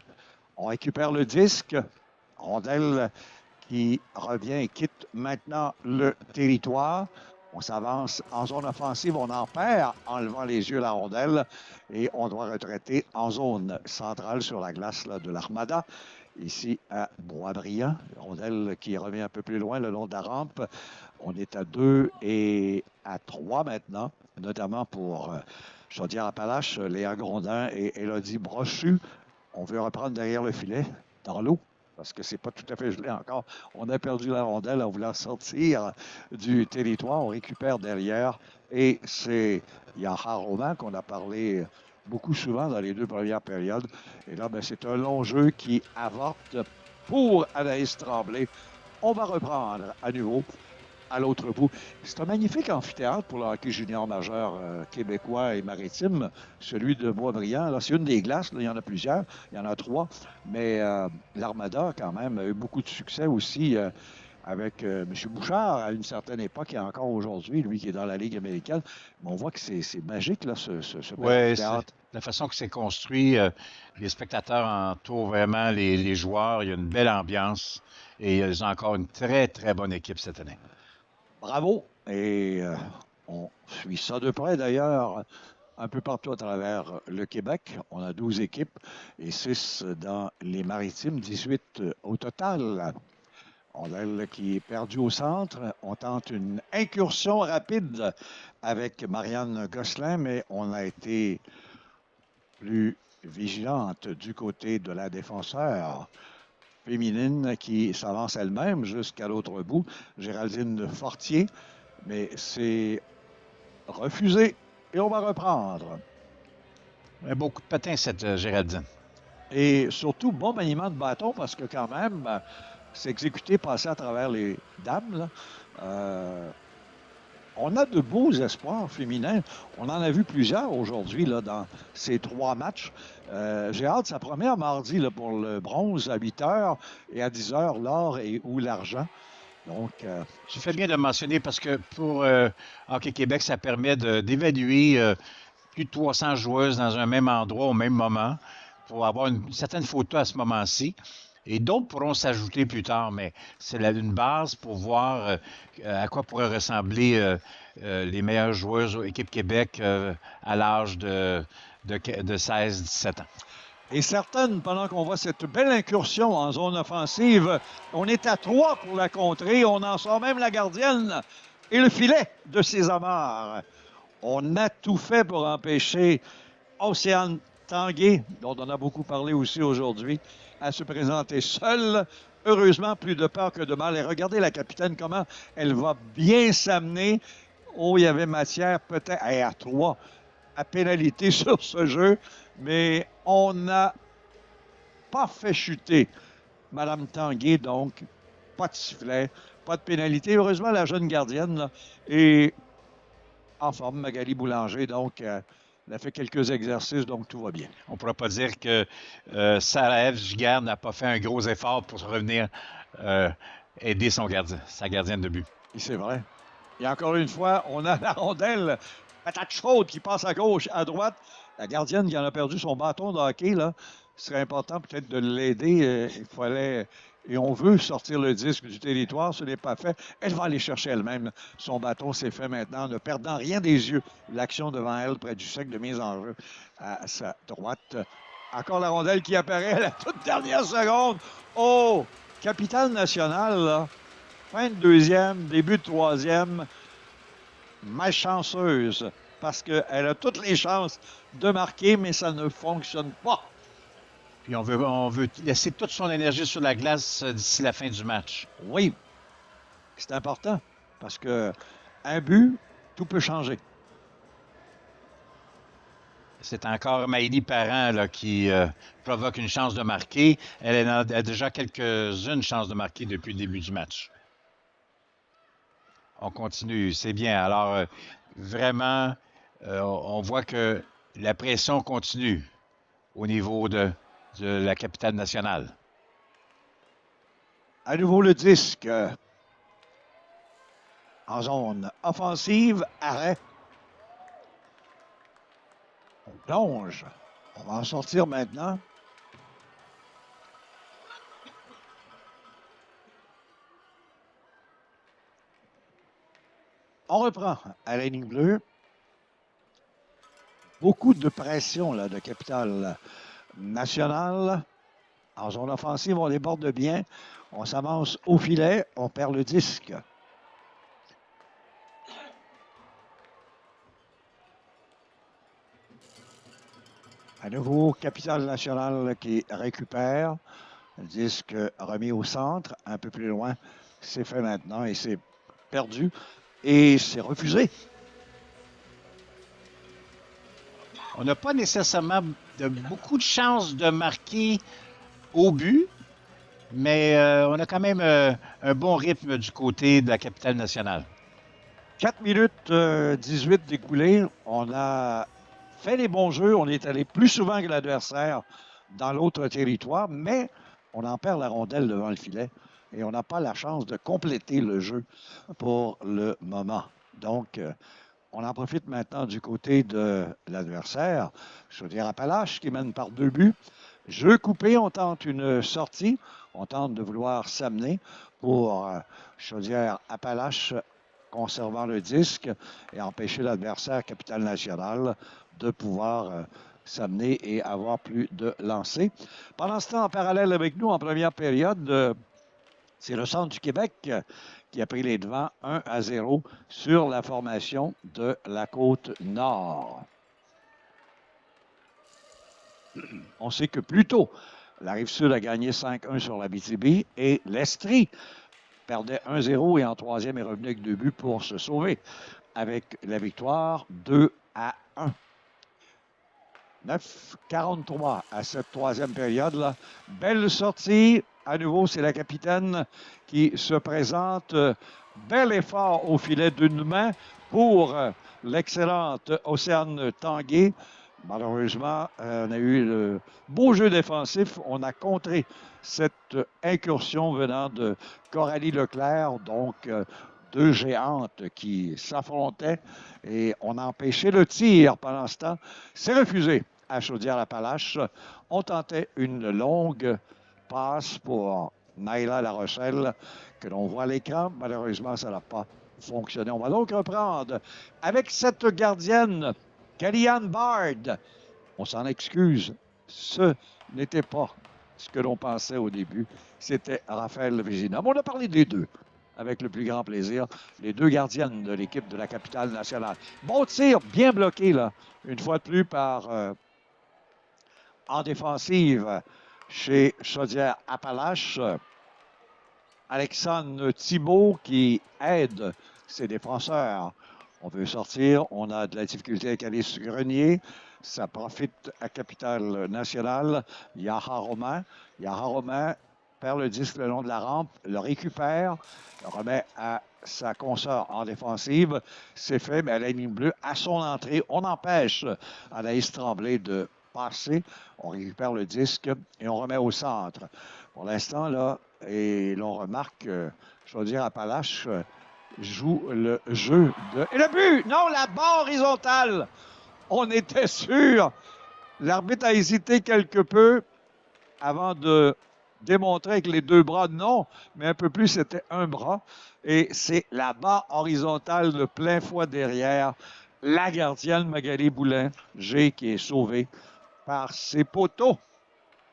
On récupère le disque. Rondelle qui revient et quitte maintenant le territoire. On s'avance en zone offensive, on en perd en levant les yeux la rondelle et on doit retraiter en zone centrale sur la glace là, de l'Armada. Ici à Boisbriand, rondelle qui revient un peu plus loin le long de la rampe. On est à 2 et à 3 maintenant, notamment pour Chaudière-Appalaches, Léa Grondin et Élodie Brochu. On veut reprendre derrière le filet, dans l'eau, parce que c'est pas tout à fait gelé encore. On a perdu la rondelle en voulant sortir du territoire. On récupère derrière et c'est Yahar Roman qu'on a parlé beaucoup souvent dans les 2 premières périodes. Et là, c'est un long jeu qui avorte pour Anaïs Tremblay. On va reprendre à nouveau à l'autre bout. C'est un magnifique amphithéâtre pour le hockey junior majeur québécois et maritime, celui de Boisbriand. Là, c'est une des glaces, là, il y en a plusieurs, il y en a 3, mais l'Armada, quand même, a eu beaucoup de succès aussi avec M. Bouchard à une certaine époque et encore aujourd'hui, lui qui est dans la Ligue américaine. Mais on voit que c'est magique, là, ce amphithéâtre. La façon que c'est construit, les spectateurs entourent vraiment les joueurs. Il y a une belle ambiance et ils ont encore une très, très bonne équipe cette année. Bravo! Et on suit ça de près d'ailleurs, un peu partout à travers le Québec. On a 12 équipes et 6 dans les maritimes, 18 au total. Rondelle qui est perdu au centre. On tente une incursion rapide avec Marianne Gosselin, mais on a été plus vigilante du côté de la défenseur féminine qui s'avance elle-même jusqu'à l'autre bout, Géraldine Fortier, mais c'est refusé et on va reprendre. Beaucoup de patins, cette Géraldine. Et surtout, bon maniement de bâton parce que quand même, c'est exécuté, passé à travers les dames. Là. On a de beaux espoirs féminins. On en a vu plusieurs aujourd'hui là, dans ces 3 matchs. J'ai hâte, ça promet mardi là, pour le bronze à 8 h et à 10 h l'or ou l'argent. Donc, tu fais bien de le mentionner parce que pour Hockey Québec, ça permet d'évaluer plus de 300 joueuses dans un même endroit au même moment pour avoir une certaine photo à ce moment-ci. Et d'autres pourront s'ajouter plus tard, mais c'est une base pour voir à quoi pourraient ressembler les meilleures joueuses de l'équipe Québec à l'âge de 16-17 ans. Et certaines, pendant qu'on voit cette belle incursion en zone offensive, on est à 3 pour la contrer. On en sort même la gardienne et le filet de César. On a tout fait pour empêcher Océane Tanguay, dont on a beaucoup parlé aussi aujourd'hui, à se présenter seule. Heureusement, plus de peur que de mal. Et regardez la capitaine, comment elle va bien s'amener. Oh, il y avait matière peut-être à 3 à pénalité sur ce jeu, mais on n'a pas fait chuter Mme Tanguay, donc pas de sifflet, pas de pénalité. Heureusement, la jeune gardienne là, est en forme, Magali Boulanger, donc elle a fait quelques exercices, donc tout va bien. On ne pourra pas dire que Sarah-Ève Giguère n'a pas fait un gros effort pour revenir aider sa gardienne de but. Et c'est vrai. Et encore une fois, on a la rondelle, patate chaude qui passe à gauche, à droite. La gardienne qui en a perdu son bâton de hockey, là, ce serait important peut-être de l'aider. Il fallait... Et on veut sortir le disque du territoire, ce n'est pas fait. Elle va aller chercher elle-même. Son bâton s'est fait maintenant, ne perdant rien des yeux. L'action devant elle, près du cercle de mise en jeu, à sa droite. Encore la rondelle qui apparaît à la toute dernière seconde. Oh! Capitale nationale, là. Fin de deuxième, début de troisième. Malchanceuse, parce qu'elle a toutes les chances de marquer, mais ça ne fonctionne pas. Puis on veut laisser toute son énergie sur la glace d'ici la fin du match. Oui, c'est important, parce que un but, tout peut changer. C'est encore Maëlie Parent là, qui provoque une chance de marquer. Elle a déjà quelques-unes chances de marquer depuis le début du match. On continue, c'est bien. Alors, vraiment, on voit que la pression continue au niveau de la capitale nationale. À nouveau le disque. En zone offensive, arrêt. On plonge. On va en sortir maintenant. On reprend à la ligne bleue. Beaucoup de pression là, de capitale nationale. En zone offensive, on déborde bien. On s'avance au filet. On perd le disque. À nouveau, capitale nationale qui récupère. Le disque remis au centre. Un peu plus loin, c'est fait maintenant et c'est perdu. Et c'est refusé. On n'a pas nécessairement beaucoup de chances de marquer au but, mais on a quand même un bon rythme du côté de la capitale nationale. 4 minutes 18 d'écoulées. On a fait les bons jeux. On est allé plus souvent que l'adversaire dans l'autre territoire, mais on en perd la rondelle devant le filet et on n'a pas la chance de compléter le jeu pour le moment. Donc, on en profite maintenant du côté de l'adversaire. Chaudière-Appalaches qui mène par 2 buts. Jeu coupé, on tente une sortie. On tente de vouloir s'amener pour Chaudière-Appalaches conservant le disque et empêcher l'adversaire capitale nationale de pouvoir s'amener et avoir plus de lancers. Pendant ce temps, en parallèle avec nous, en première période, c'est le Centre du Québec qui a pris les devants 1-0 sur la formation de la Côte-Nord. On sait que plus tôt, la Rive-Sud a gagné 5-1 sur l'Abitibi et l'Estrie perdait 1-0 et en troisième est revenu avec 2 buts pour se sauver avec la victoire 2-1. 9-43 à cette troisième période-là. Belle sortie. À nouveau, c'est la capitaine qui se présente. Bel effort au filet d'une main pour l'excellente Océane Tanguay. Malheureusement, on a eu le beau jeu défensif. On a contré cette incursion venant de Coralie Leclerc. Donc, deux géantes qui s'affrontaient et on a empêché le tir pendant ce temps. C'est refusé à Chaudière-Appalaches. On tentait une longue passe pour Naila La Rochelle que l'on voit à l'écran. Malheureusement, ça n'a pas fonctionné. On va donc reprendre avec cette gardienne, Kellyanne Bard. On s'en excuse. Ce n'était pas ce que l'on pensait au début. C'était Raphaël Vézina. On a parlé des deux avec le plus grand plaisir. Les deux gardiennes de l'équipe de la capitale nationale. Bon tir, bien bloqué, là, une fois de plus par en défensive chez Chaudière-Appalaches. Alexandre Thibault qui aide ses défenseurs. On veut sortir, on a de la difficulté avec Alice Grenier. Ça profite à Capitale Nationale. Yaha Romain. Yaha Romain perd le disque le long de la rampe, le récupère, le remet à sa consoeur en défensive. C'est fait, mais à la ligne bleue, à son entrée, on empêche Anaïs Tremblay de passer. On récupère le disque et on remet au centre. Pour l'instant, là, et l'on remarque que Chaudière-Appalaches joue le jeu de... Et le but! Non, la barre horizontale! On était sûr. L'arbitre a hésité quelque peu avant de démontrer avec les deux bras. Non, mais un peu plus, c'était un bras. Et c'est la barre horizontale de plein fouet derrière. La gardienne Magali Boulanger qui est sauvée par ses poteaux.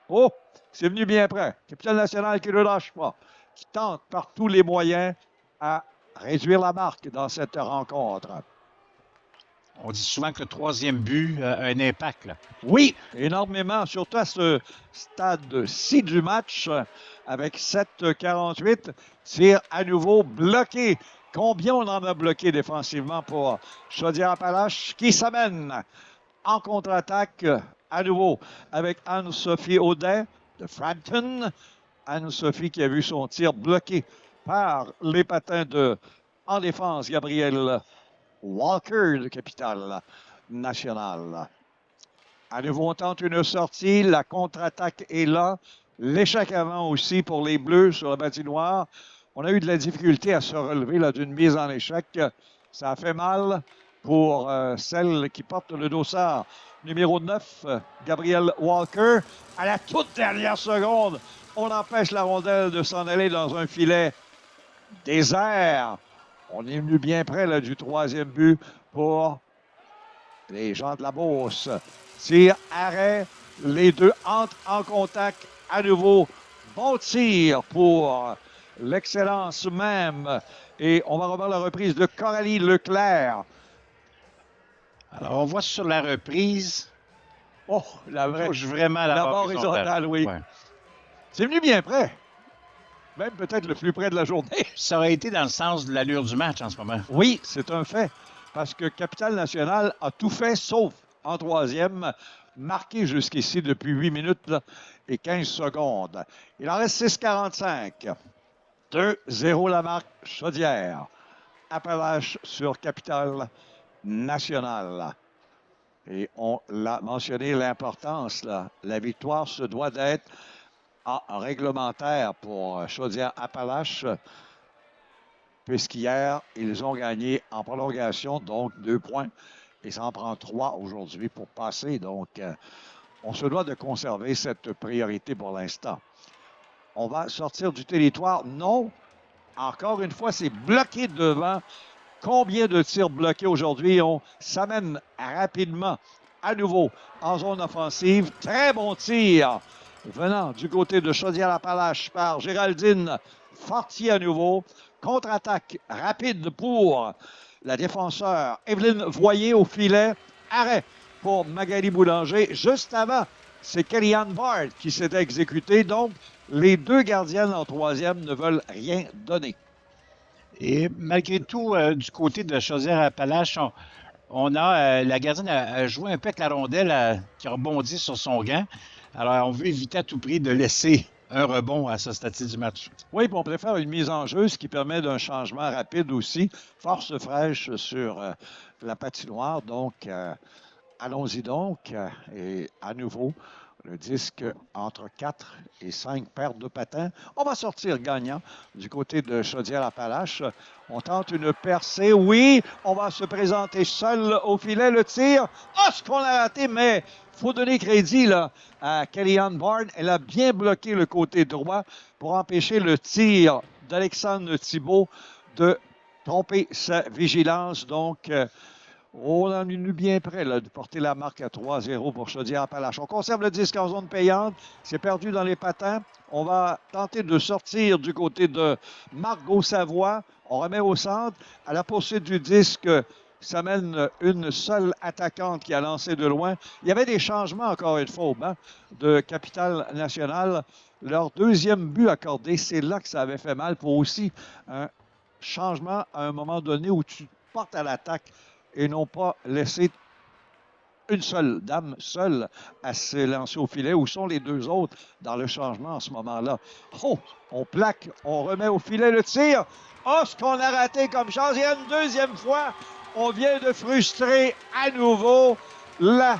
Oh, c'est venu bien près. Capitale nationale qui ne lâche pas, qui tente par tous les moyens à réduire la marque dans cette rencontre. On dit souvent que le troisième but a un impact, là. Oui, énormément, surtout à ce stade-ci du match, avec 7-48. Tir à nouveau bloqué. Combien on en a bloqué défensivement pour Chaudière-Appalaches qui s'amène en contre-attaque à nouveau avec Anne-Sophie Audet de Frampton. Anne-Sophie qui a vu son tir bloqué par les patins en défense, Gabriel Walker de Capitale Nationale. À nouveau, on tente une sortie. La contre-attaque est là. L'échec avant aussi pour les Bleus sur la patinoire. On a eu de la difficulté à se relever là, d'une mise en échec. Ça a fait mal pour celle qui porte le dossard. Numéro 9, Gabriel Walker. À la toute dernière seconde, on empêche la rondelle de s'en aller dans un filet désert. On est venu bien près là, du troisième but pour les gens de la Beauce. Tir, arrêt, les deux entrent en contact à nouveau. Bon tir pour l'excellence même. Et on va revoir la reprise de Coralie Leclerc. Alors, on voit sur la reprise. Oh, la vraie. Touche vraiment la barre horizontale, oui. Ouais. C'est venu bien près. Même peut-être le plus près de la journée. Ça aurait été dans le sens de l'allure du match en ce moment. Oui, c'est un fait. Parce que Capitale Nationale a tout fait, sauf en troisième, marqué jusqu'ici depuis 8 minutes là, et 15 secondes. Il en reste 6,45. 2-0 la marque Chaudière. Appalaches sur Capitale Nationale. Et on l'a mentionné, l'importance, là. La victoire se doit d'être en réglementaire pour Chaudière-Appalaches, puisqu'hier, ils ont gagné en prolongation, donc 2 points. Et ça en prend 3 aujourd'hui pour passer. Donc, on se doit de conserver cette priorité pour l'instant. On va sortir du territoire. Non, encore une fois, c'est bloqué devant. Combien de tirs bloqués aujourd'hui? On s'amène rapidement à nouveau en zone offensive. Très bon tir venant du côté de Chaudière-Appalaches par Géraldine Fortier à nouveau. Contre-attaque rapide pour la défenseur Evelyne Voyer au filet. Arrêt pour Magali Boulanger. Juste avant, c'est Kellyanne Bard qui s'est exécutée. Donc, les deux gardiennes en troisième ne veulent rien donner. Et malgré tout, du côté de Chaudière-Appalaches, on a la gardienne a joué un peu avec la rondelle qui a rebondi sur son gant. Alors, on veut éviter à tout prix de laisser un rebond à ce stade du match. Oui, puis on préfère une mise en jeu, ce qui permet d'un changement rapide aussi. Force fraîche sur la patinoire. Donc, allons-y donc. Et à nouveau, Le disque entre 4 et 5 paires de patins. On va sortir gagnant du côté de Chaudière-Appalaches. On tente une percée. Oui, on va se présenter seul au filet. Le tir. Ah, ce qu'on a raté, mais il faut donner crédit là, à Kellyanne Barnes. Elle a bien bloqué le côté droit pour empêcher le tir d'Alexandre Thibault de tromper sa vigilance. Donc, on en est bien près là, de porter la marque à 3-0 pour Chaudière-Appalaches. On conserve le disque en zone payante. C'est perdu dans les patins. On va tenter de sortir du côté de Margot Savoie. On remet au centre. À la poursuite du disque, ça mène une seule attaquante qui a lancé de loin. Il y avait des changements, encore une fois, au banc de Capitale Nationale. Leur deuxième but accordé, c'est là que ça avait fait mal pour aussi un changement à un moment donné où tu portes à l'attaque et non pas laisser une seule dame seule à se lancer au filet. Où sont les deux autres dans le changement en ce moment-là? Oh, on plaque, on remet au filet le tir. Oh, ce qu'on a raté comme chance. Il y a une deuxième fois, on vient de frustrer à nouveau la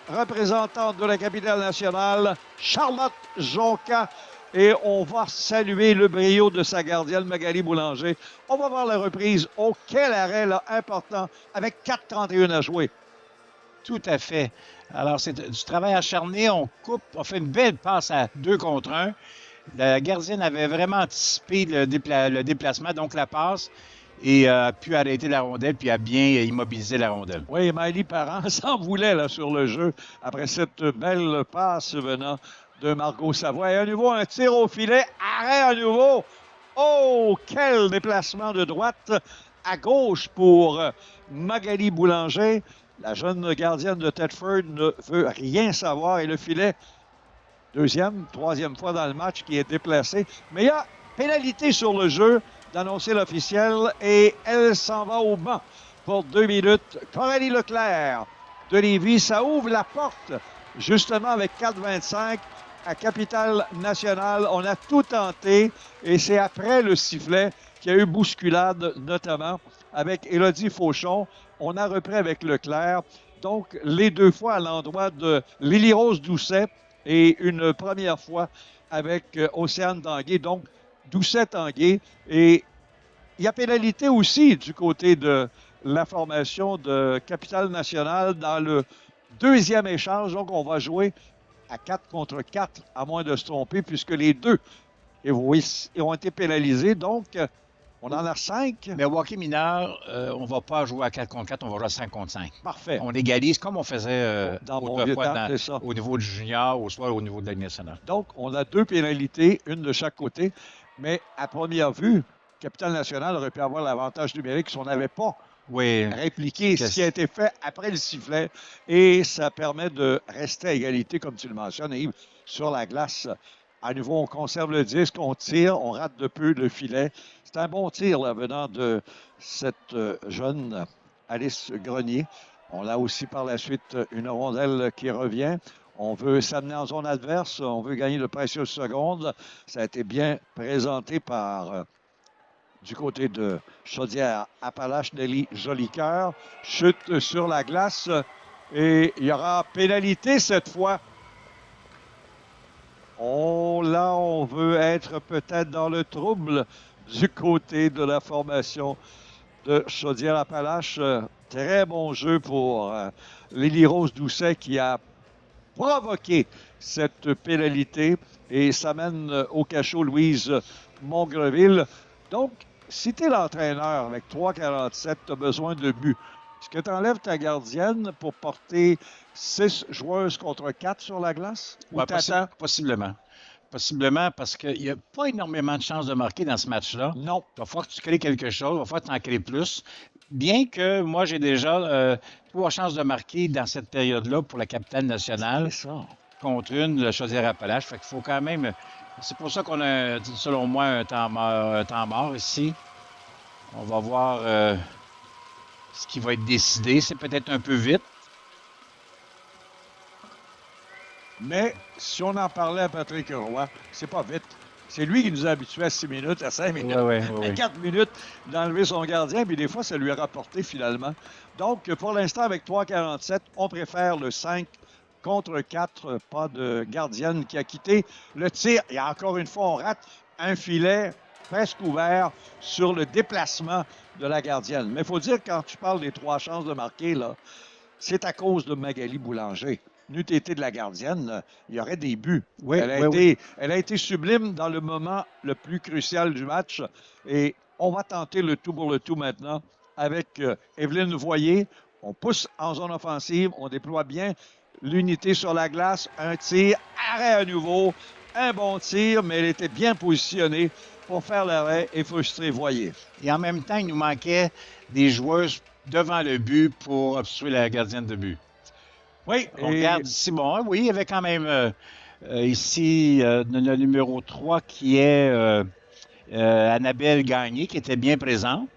représentante de la capitale nationale, Charlotte Jonca. Et on va saluer le brio de sa gardienne, Magali Boulanger. On va voir la reprise. Oh, quel arrêt là, important, avec 4,31 à jouer. Tout à fait. Alors, c'est du travail acharné. On coupe, on fait une belle passe à 2 contre 1. La gardienne avait vraiment anticipé le déplacement, donc la passe, et a pu arrêter la rondelle, puis a bien immobilisé la rondelle. Oui, Maëlie Parent s'en voulait là, sur le jeu après cette belle passe venant de Margot Savoie. Et à nouveau, un tir au filet. Arrêt à nouveau. Oh, quel déplacement de droite à gauche pour Magali Boulanger. La jeune gardienne de Thetford ne veut rien savoir. Et le filet, deuxième, troisième fois dans le match qui est déplacé. Mais il y a pénalité sur le jeu d'annoncer l'officiel. Et elle s'en va au banc pour 2 minutes. Coralie Leclerc de Lévis, ça ouvre la porte justement avec 4,25. À Capitale Nationale, on a tout tenté et c'est après le sifflet qu'il y a eu bousculade, notamment avec Élodie Fauchon. On a repris avec Leclerc. Donc, les 2 fois à l'endroit de Lily-Rose Doucet et une première fois avec Océane Tanguay. Donc, Doucet-Tanguay. Et il y a pénalité aussi du côté de la formation de Capitale Nationale dans le deuxième échange. Donc, on va jouer à 4 contre 4, à moins de se tromper, puisque les deux ont été pénalisés. Donc, on en a 5. Mais au hockey mineur, on ne va pas jouer à 4 contre 4, on va jouer à 5 contre 5. Parfait. On égalise comme on faisait dans mon vieux temps, c'est ça. Au niveau du junior, ou soit au niveau de la Ligue nationale. Donc, on a 2 pénalités, une de chaque côté. Mais à première vue, Capitale Nationale aurait pu avoir l'avantage numérique si on n'avait pas répliquer ce qui a été fait après le sifflet. Et ça permet de rester à égalité, comme tu le mentionnes, Yves, sur la glace. À nouveau, on conserve le disque, on tire, on rate de peu le filet. C'est un bon tir là, venant de cette jeune Alice Grenier. On a aussi par la suite une rondelle qui revient. On veut s'amener en zone adverse, on veut gagner de précieuses secondes. Ça a été bien présenté par... du côté de Chaudière-Appalaches, Nelly Jolicoeur. Chute sur la glace et il y aura pénalité cette fois. Oh, là, on veut être peut-être dans le trouble du côté de la formation de Chaudière-Appalaches. Très bon jeu pour Lily-Rose Doucet qui a provoqué cette pénalité et ça mène au cachot Louise Mongreville. Donc, si tu es l'entraîneur avec 3,47, tu as besoin de but. Est-ce que tu enlèves ta gardienne pour porter 6 joueuses contre 4 sur la glace? Ou t'attends? Possiblement. Possiblement parce qu'il n'y a pas énormément de chances de marquer dans ce match-là. Non. Il va falloir que tu crées quelque chose, il va falloir que tu en crées plus. Bien que moi, j'ai déjà 3 chances de marquer dans cette période-là pour la capitale nationale. C'est ça. Contre une, le Chaudière-Appalaches. Fait qu'il faut quand même... C'est pour ça qu'on a, selon moi, un temps mort ici. On va voir ce qui va être décidé. C'est peut-être un peu vite. Mais si on en parlait à Patrick Roy, c'est pas vite. C'est lui qui nous a habitués à 6 minutes, à 5 minutes, à 4 minutes d'enlever son gardien. Puis des fois, ça lui a rapporté finalement. Donc, pour l'instant, avec 3,47, on préfère le 5 contre 4. Pas de gardienne qui a quitté le tir. Et encore une fois, on rate un filet presque ouvert sur le déplacement de la gardienne. Mais il faut dire, quand tu parles des 3 chances de marquer, là, c'est à cause de Magali Boulanger. N'eût été de la gardienne, il y aurait des buts. Oui, Elle a été sublime dans le moment le plus crucial du match. Et on va tenter le tout pour le tout maintenant avec Evelyne Voyer. On pousse en zone offensive, on déploie bien l'unité sur la glace. Un tir, arrêt à nouveau. Un bon tir, mais elle était bien positionnée pour faire l'arrêt et frustrer Voyer. Et en même temps, il nous manquait des joueuses devant le but pour obstruer la gardienne de but. Oui, on regarde ici, bon, oui, il y avait quand même ici le numéro 3 qui est Annabelle Gagné, qui était bien présente.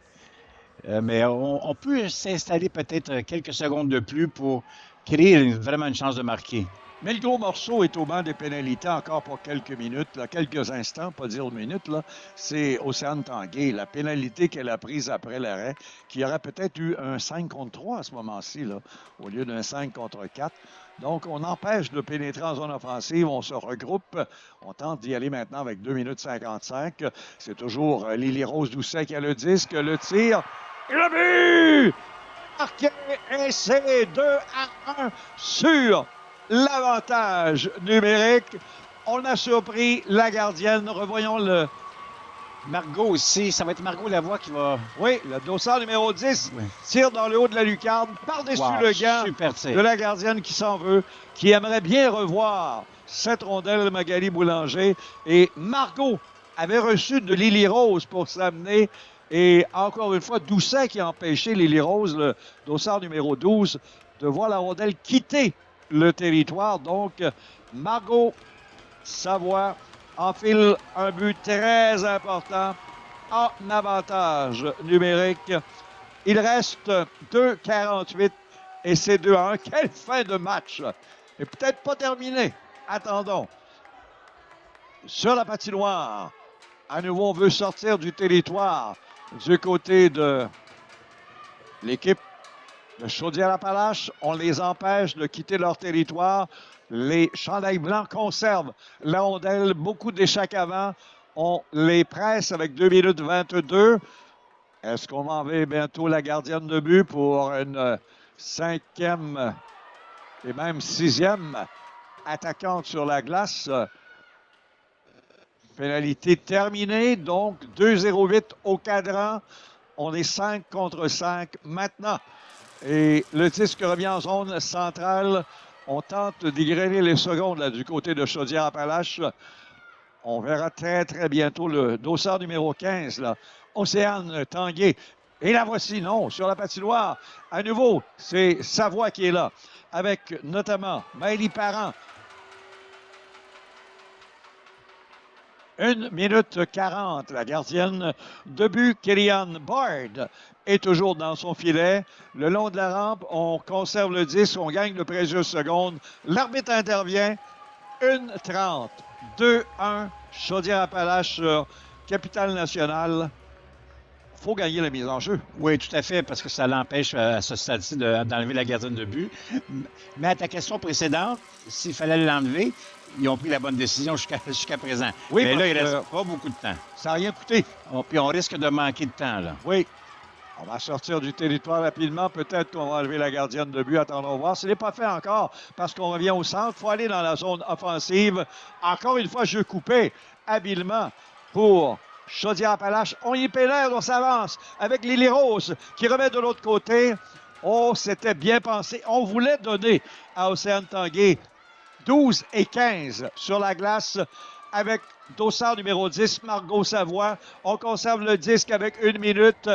Mais on peut s'installer peut-être quelques secondes de plus pour créer vraiment une chance de marquer. Mais le gros morceau est au banc des pénalités encore pour quelques minutes, là, quelques instants, pas dire minutes. Là. C'est Océane Tanguay, la pénalité qu'elle a prise après l'arrêt, qui aurait peut-être eu un 5 contre 3 à ce moment-ci, là, au lieu d'un 5 contre 4. Donc, on empêche de pénétrer en zone offensive, on se regroupe. On tente d'y aller maintenant avec 2 minutes 55. C'est toujours Lily Rose Doucet qui a le disque, le tir. Et le but! Marqué et c'est 2-1 sur l'avantage numérique. On a surpris la gardienne. Revoyons le... Margot aussi. Ça va être Margot Lavoie qui va... Oui, le dossard numéro 10 tire dans le haut de la lucarne par-dessus le gant de la gardienne qui s'en veut, qui aimerait bien revoir cette rondelle de Magali Boulanger. Et Margot avait reçu de Lily Rose pour s'amener. Et encore une fois, Doucet qui a empêché Lily Rose, le dossard numéro 12, de voir la rondelle quitter le territoire. Donc, Margot Savoie enfile un but très important en avantage numérique. Il reste 2,48 et c'est 2-1. Quelle fin de match! Et peut-être pas terminé. Attendons. Sur la patinoire, à nouveau, on veut sortir du territoire du côté de l'équipe de Chaudière-Appalaches. On les empêche de quitter leur territoire. Les chandails blancs conservent la rondelle. Beaucoup d'échecs avant. On les presse avec 2 minutes 22. Est-ce qu'on va enlever bientôt la gardienne de but pour une 5e et même 6e attaquante sur la glace? Pénalité terminée, donc 2-0-8 au cadran. On est 5 contre 5 maintenant. Et le disque revient en zone centrale. On tente d'égrener les secondes là, du côté de Chaudière-Appalaches. On verra très, très bientôt le dossard numéro 15, là. Océane Tanguay. Et la voici, non, sur la patinoire. À nouveau, c'est Savoie qui est là, avec notamment Maëlie Parent. 1 minute 40. La gardienne de but, Kellyanne Bard, est toujours dans son filet. Le long de la rampe, on conserve le 10, on gagne de précieuses secondes. L'arbitre intervient. 1:30. 2-1. Chaudière-Appalaches sur Capitale-Nationale. Il faut gagner la mise en jeu. Oui, tout à fait, parce que ça l'empêche à ce stade-ci d'enlever la gardienne de but. Mais à ta question précédente, s'il fallait l'enlever, ils ont pris la bonne décision jusqu'à présent. Oui, mais là, il ne reste pas beaucoup de temps. Ça n'a rien coûté. Puis on risque de manquer de temps, là. Oui. On va sortir du territoire rapidement. Peut-être qu'on va enlever la gardienne de but. Attendons voir. Ce n'est pas fait encore parce qu'on revient au centre. Il faut aller dans la zone offensive. Encore une fois, jeu coupé habilement pour Chaudière-Appalaches. On y pénètre, on s'avance avec Lily Rose qui remet de l'autre côté. Oh, c'était bien pensé. On voulait donner à Océane Tanguay 12 et 15 sur la glace avec dossard numéro 10, Margot Savoie. On conserve le disque avec 1 minute.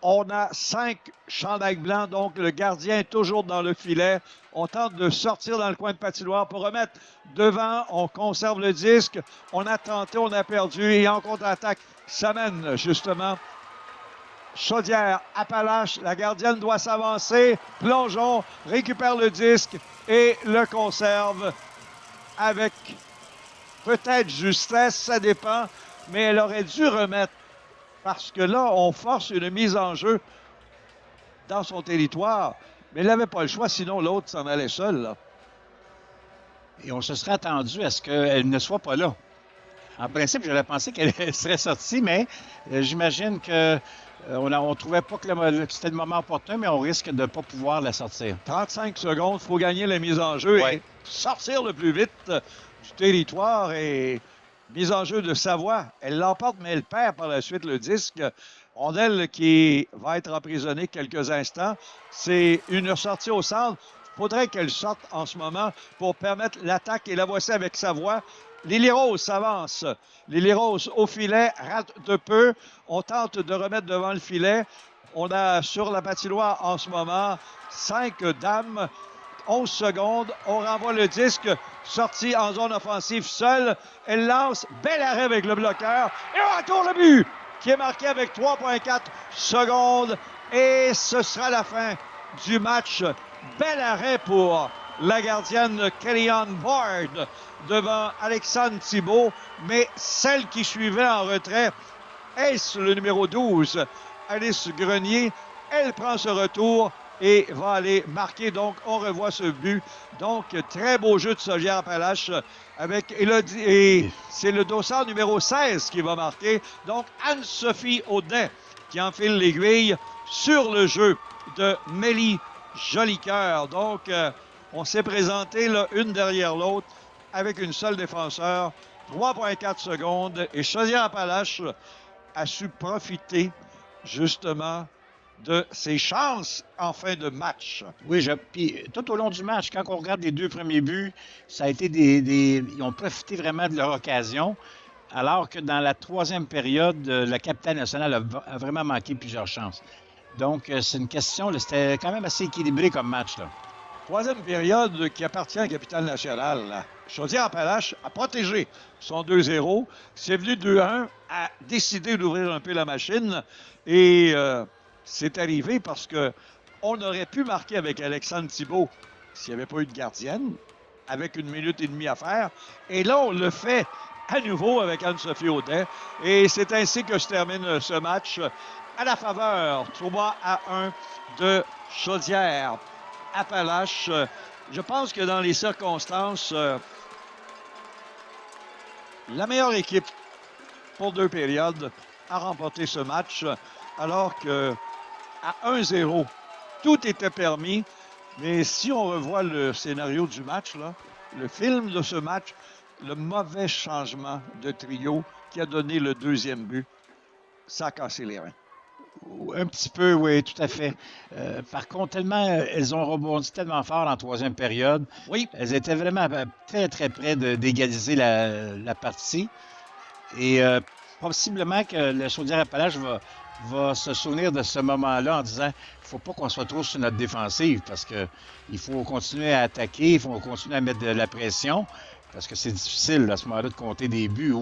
On a 5 chandails blancs, donc le gardien est toujours dans le filet. On tente de sortir dans le coin de patinoire pour remettre devant. On conserve le disque. On a tenté, on a perdu. Et en contre-attaque, ça mène justement Chaudière-Appalaches. La gardienne doit s'avancer. Plongeon, récupère le disque et le conserve avec peut-être justesse, ça dépend. Mais elle aurait dû remettre. Parce que là, on force une mise en jeu dans son territoire. Mais elle n'avait pas le choix, sinon l'autre s'en allait seul. Là. Et on se serait attendu à ce qu'elle ne soit pas là. En principe, j'aurais pensé qu'elle serait sortie, mais j'imagine que on trouvait pas que c'était le moment opportun, mais on risque de ne pas pouvoir la sortir. 35 secondes, il faut gagner la mise en jeu et sortir le plus vite du territoire. Et mise en jeu de Savoie, elle l'emporte, mais elle perd par la suite le disque. Rondelle qui va être emprisonnée quelques instants. C'est une sortie au centre. Il faudrait qu'elle sorte en ce moment pour permettre l'attaque. Et la voici avec Savoie. Lily Rose s'avance. Lily Rose au filet, rate de peu. On tente de remettre devant le filet. On a sur la patinoire en ce moment 5 dames, 11 secondes. On renvoie le disque, sortie en zone offensive seule. Elle lance, bel arrêt avec le bloqueur. Et on retourne le but qui est marqué avec 3,4 secondes. Et ce sera la fin du match. Bel arrêt pour la gardienne Kellyanne Bard devant Alexandre Thibault, mais celle qui suivait en retrait, est-ce le numéro 12, Alice Grenier? Elle prend ce retour et va aller marquer. Donc, on revoit ce but. Donc, très beau jeu de Saugière-Appalaches avec Élodie. Et c'est le dossard numéro 16 qui va marquer. Donc, Anne-Sophie Audin qui enfile l'aiguille sur le jeu de Mélie Jolicoeur. Donc, on s'est présenté là, une derrière l'autre avec une seule défenseur, 3,4 secondes. Et Chaudière-Appalaches a su profiter justement de ses chances en fin de match. Oui, puis tout au long du match, quand on regarde les deux premiers buts, ça a été ils ont profité vraiment de leur occasion, alors que dans la troisième période, la capitale nationale a vraiment manqué plusieurs chances. Donc, c'est une question, là, c'était quand même assez équilibré comme match, là. Troisième période qui appartient à la capitale nationale. Chaudière-Appalaches a protégé son 2-0. C'est venu 2-1, a décidé d'ouvrir un peu la machine. Et c'est arrivé parce qu'on aurait pu marquer avec Alexandre Thibault s'il n'y avait pas eu de gardienne, avec 1 minute et demie à faire. Et là, on le fait à nouveau avec Anne-Sophie Audin. Et c'est ainsi que se termine ce match à la faveur 3-1 de Chaudière-Appalaches. Je pense que dans les circonstances, la meilleure équipe pour 2 périodes a remporté ce match, alors que à 1-0, tout était permis. Mais si on revoit le scénario du match, là, le film de ce match, le mauvais changement de trio qui a donné le deuxième but, ça a cassé les reins. Un petit peu, oui, tout à fait. Par contre, elles ont rebondi tellement fort en troisième période. Oui. Elles étaient vraiment très, très près d'égaliser la partie. Et possiblement que le Chaudière-Appalaches va se souvenir de ce moment-là en disant il ne faut pas qu'on soit trop sur notre défensive parce qu'il faut continuer à attaquer, il faut continuer à mettre de la pression parce que c'est difficile à ce moment-là de compter des buts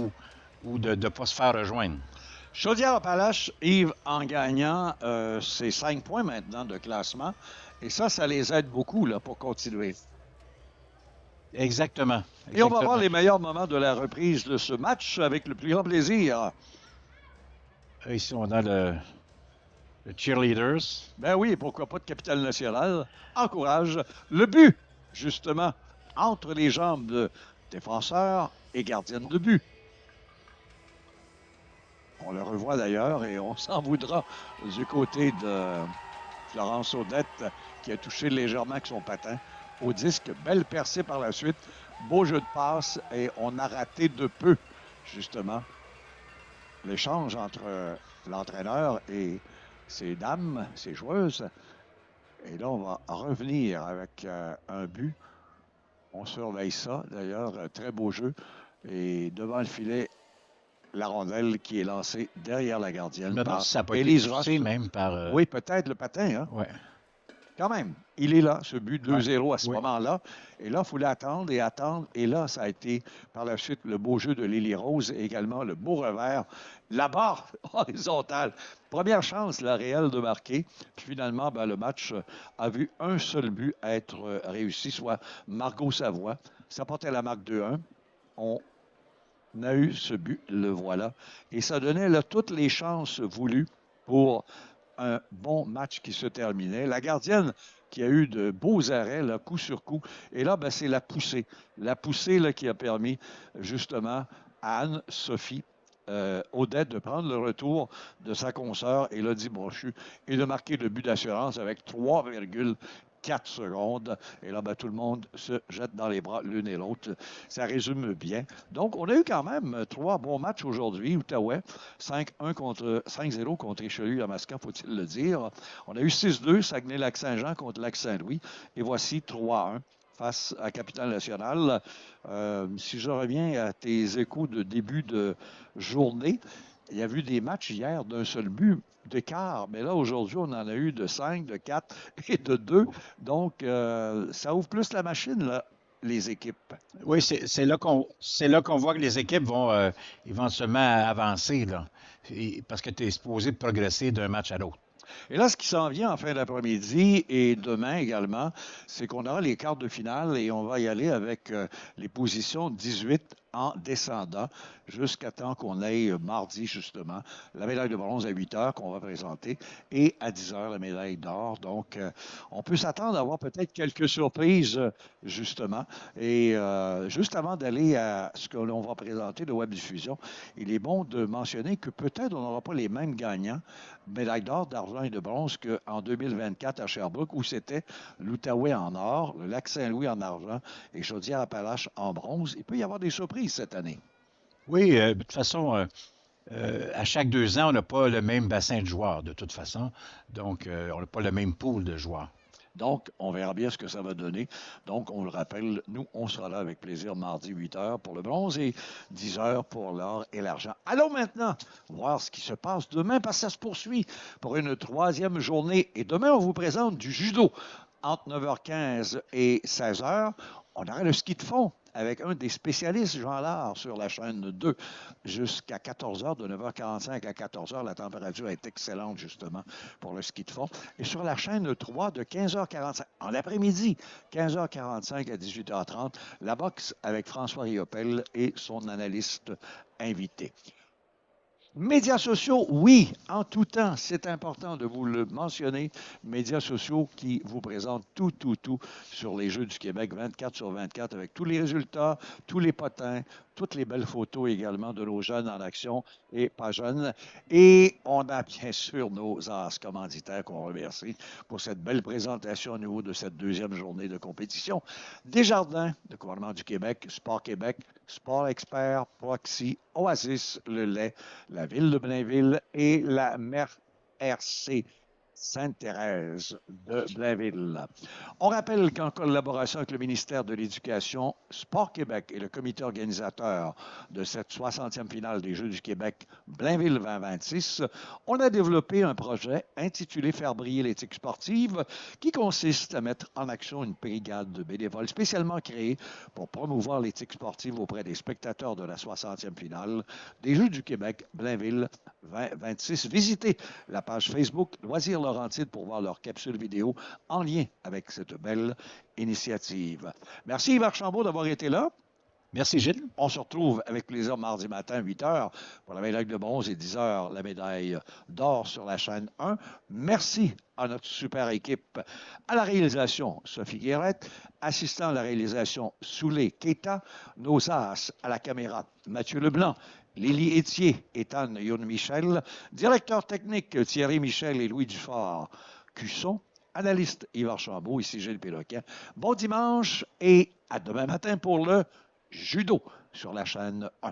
ou de ne pas se faire rejoindre. Chaudière-Appalaches, Yves, en gagnant ses 5 points maintenant de classement. Et ça les aide beaucoup là, pour continuer. Exactement. Et on va voir les meilleurs moments de la reprise de ce match avec le plus grand plaisir. Ici, on a le cheerleaders. Ben oui, pourquoi pas de capitale nationale. Encourage le but, justement, entre les jambes de défenseurs et gardiennes de but. On le revoit d'ailleurs et on s'en voudra du côté de Florence Audette qui a touché légèrement avec son patin au disque. Belle percée par la suite. Beau jeu de passe et on a raté de peu, justement, l'échange entre l'entraîneur et ces dames, ces joueuses. Et là, on va revenir avec un but. On surveille ça. D'ailleurs, très beau jeu. Et devant le filet, la rondelle qui est lancée derrière la gardienne. Mais par ça n'a pas Élise été Ross. poussé même par... Oui, peut-être le patin. Hein? Ouais. Quand même, il est là, ce but 2-0 à ce Oui. moment-là. Et là, il faut l'attendre et attendre. Et là, ça a été par la suite le beau jeu de Lily Rose et également le beau revers. La barre horizontale. Première chance, la réelle, de marquer. Puis finalement, le match a vu un seul but être réussi, soit Margot Savoie. Ça portait la marque 2-1. On a eu ce but, le voilà. Et ça donnait là, toutes les chances voulues pour un bon match qui se terminait. La gardienne qui a eu de beaux arrêts, là, coup sur coup. Et là, ben, c'est la poussée. La poussée là, qui a permis justement à Anne-Sophie Odette de prendre le retour de sa consoeur Élodie Brochu et de marquer le but d'assurance avec 3,4 secondes. Et là, ben, tout le monde se jette dans les bras l'une et l'autre. Ça résume bien. Donc, on a eu quand même 3 bons matchs aujourd'hui. Outaouais, 5-0 contre Richelieu-Lamasquan, faut-il le dire. On a eu 6-2, Saguenay-Lac-Saint-Jean contre Lac-Saint-Louis. Et voici 3-1 face à Capitale Nationale. Si je reviens à tes échos de début de journée, il y a eu des matchs hier d'un seul but d'écart, mais là, aujourd'hui, on en a eu de 5, de 4 et de 2. Donc, ça ouvre plus la machine, là, les équipes. Oui, c'est là qu'on voit que les équipes vont éventuellement avancer, là, parce que tu es supposé progresser d'un match à l'autre. Et là, ce qui s'en vient en fin d'après-midi et demain également, c'est qu'on aura les quarts de finale et on va y aller avec les positions 18 en descendant jusqu'à temps qu'on ait mardi, justement, la médaille de bronze à 8 heures qu'on va présenter et à 10 heures, la médaille d'or. Donc, on peut s'attendre à avoir peut-être quelques surprises, justement. Et juste avant d'aller à ce que l'on va présenter de Web Diffusion, il est bon de mentionner que peut-être on n'aura pas les mêmes gagnants, médaille d'or, d'argent et de bronze qu'en 2024 à Sherbrooke, où c'était l'Outaouais en or, le Lac-Saint-Louis en argent et Chaudière-Appalaches en bronze. Il peut y avoir des surprises cette année. Oui, de toute façon, à chaque 2 ans, on n'a pas le même bassin de joueurs, de toute façon. Donc, on n'a pas le même pool de joueurs. Donc, on verra bien ce que ça va donner. Donc, on le rappelle, nous, on sera là avec plaisir mardi 8 heures pour le bronze et 10 heures pour l'or et l'argent. Allons maintenant voir ce qui se passe demain parce que ça se poursuit pour une 3e journée. Et demain, on vous présente du judo entre 9h15 et 16h. On aura le ski de fond avec un des spécialistes, Jean Lard, sur la chaîne 2, jusqu'à 14h, de 9h45 à 14h. La température est excellente, justement, pour le ski de fond. Et sur la chaîne 3, de 15h45, en après-midi, 15h45 à 18h30, la boxe avec François Riopel et son analyste invité. Médias sociaux, oui, en tout temps, c'est important de vous le mentionner. Médias sociaux qui vous présentent tout sur les Jeux du Québec, 24/24, avec tous les résultats, tous les potins, toutes les belles photos également de nos jeunes en action et pas jeunes. Et on a bien sûr nos as commanditaires qu'on remercie pour cette belle présentation au niveau de cette 2e journée de compétition. Desjardins, le gouvernement du Québec, Sport Québec, Sport Expert, Proxy, Oasis, le lait, la Ville de Blainville et la MRC Sainte-Thérèse de Blainville. On rappelle qu'en collaboration avec le ministère de l'Éducation, Sport Québec et le comité organisateur de cette 60e finale des Jeux du Québec Blainville 2026, on a développé un projet intitulé « Faire briller l'éthique sportive » qui consiste à mettre en action une brigade de bénévoles spécialement créée pour promouvoir l'éthique sportive auprès des spectateurs de la 60e finale des Jeux du Québec Blainville 2026. Visitez la page Facebook Loisirs Laurentides pour voir leur capsule vidéo en lien avec cette belle initiative. Merci Yves Archambault d'avoir été là. Merci Gilles. On se retrouve avec plaisir mardi matin, 8 heures, pour la médaille de bronze et 10 heures, la médaille d'or sur la chaîne 1. Merci à notre super équipe. À la réalisation, Sophie Guérette. Assistant à la réalisation, Soulé Keita. Nos as à la caméra, Mathieu Leblanc. Lily Etier et Anne Youn-Michel. Directeur technique, Thierry Michel et Louis Dufort. Cusson. Analyste, Yves Archambault. Ici Gilles Péloquin. Bon dimanche et à demain matin pour le judo sur la chaîne 1.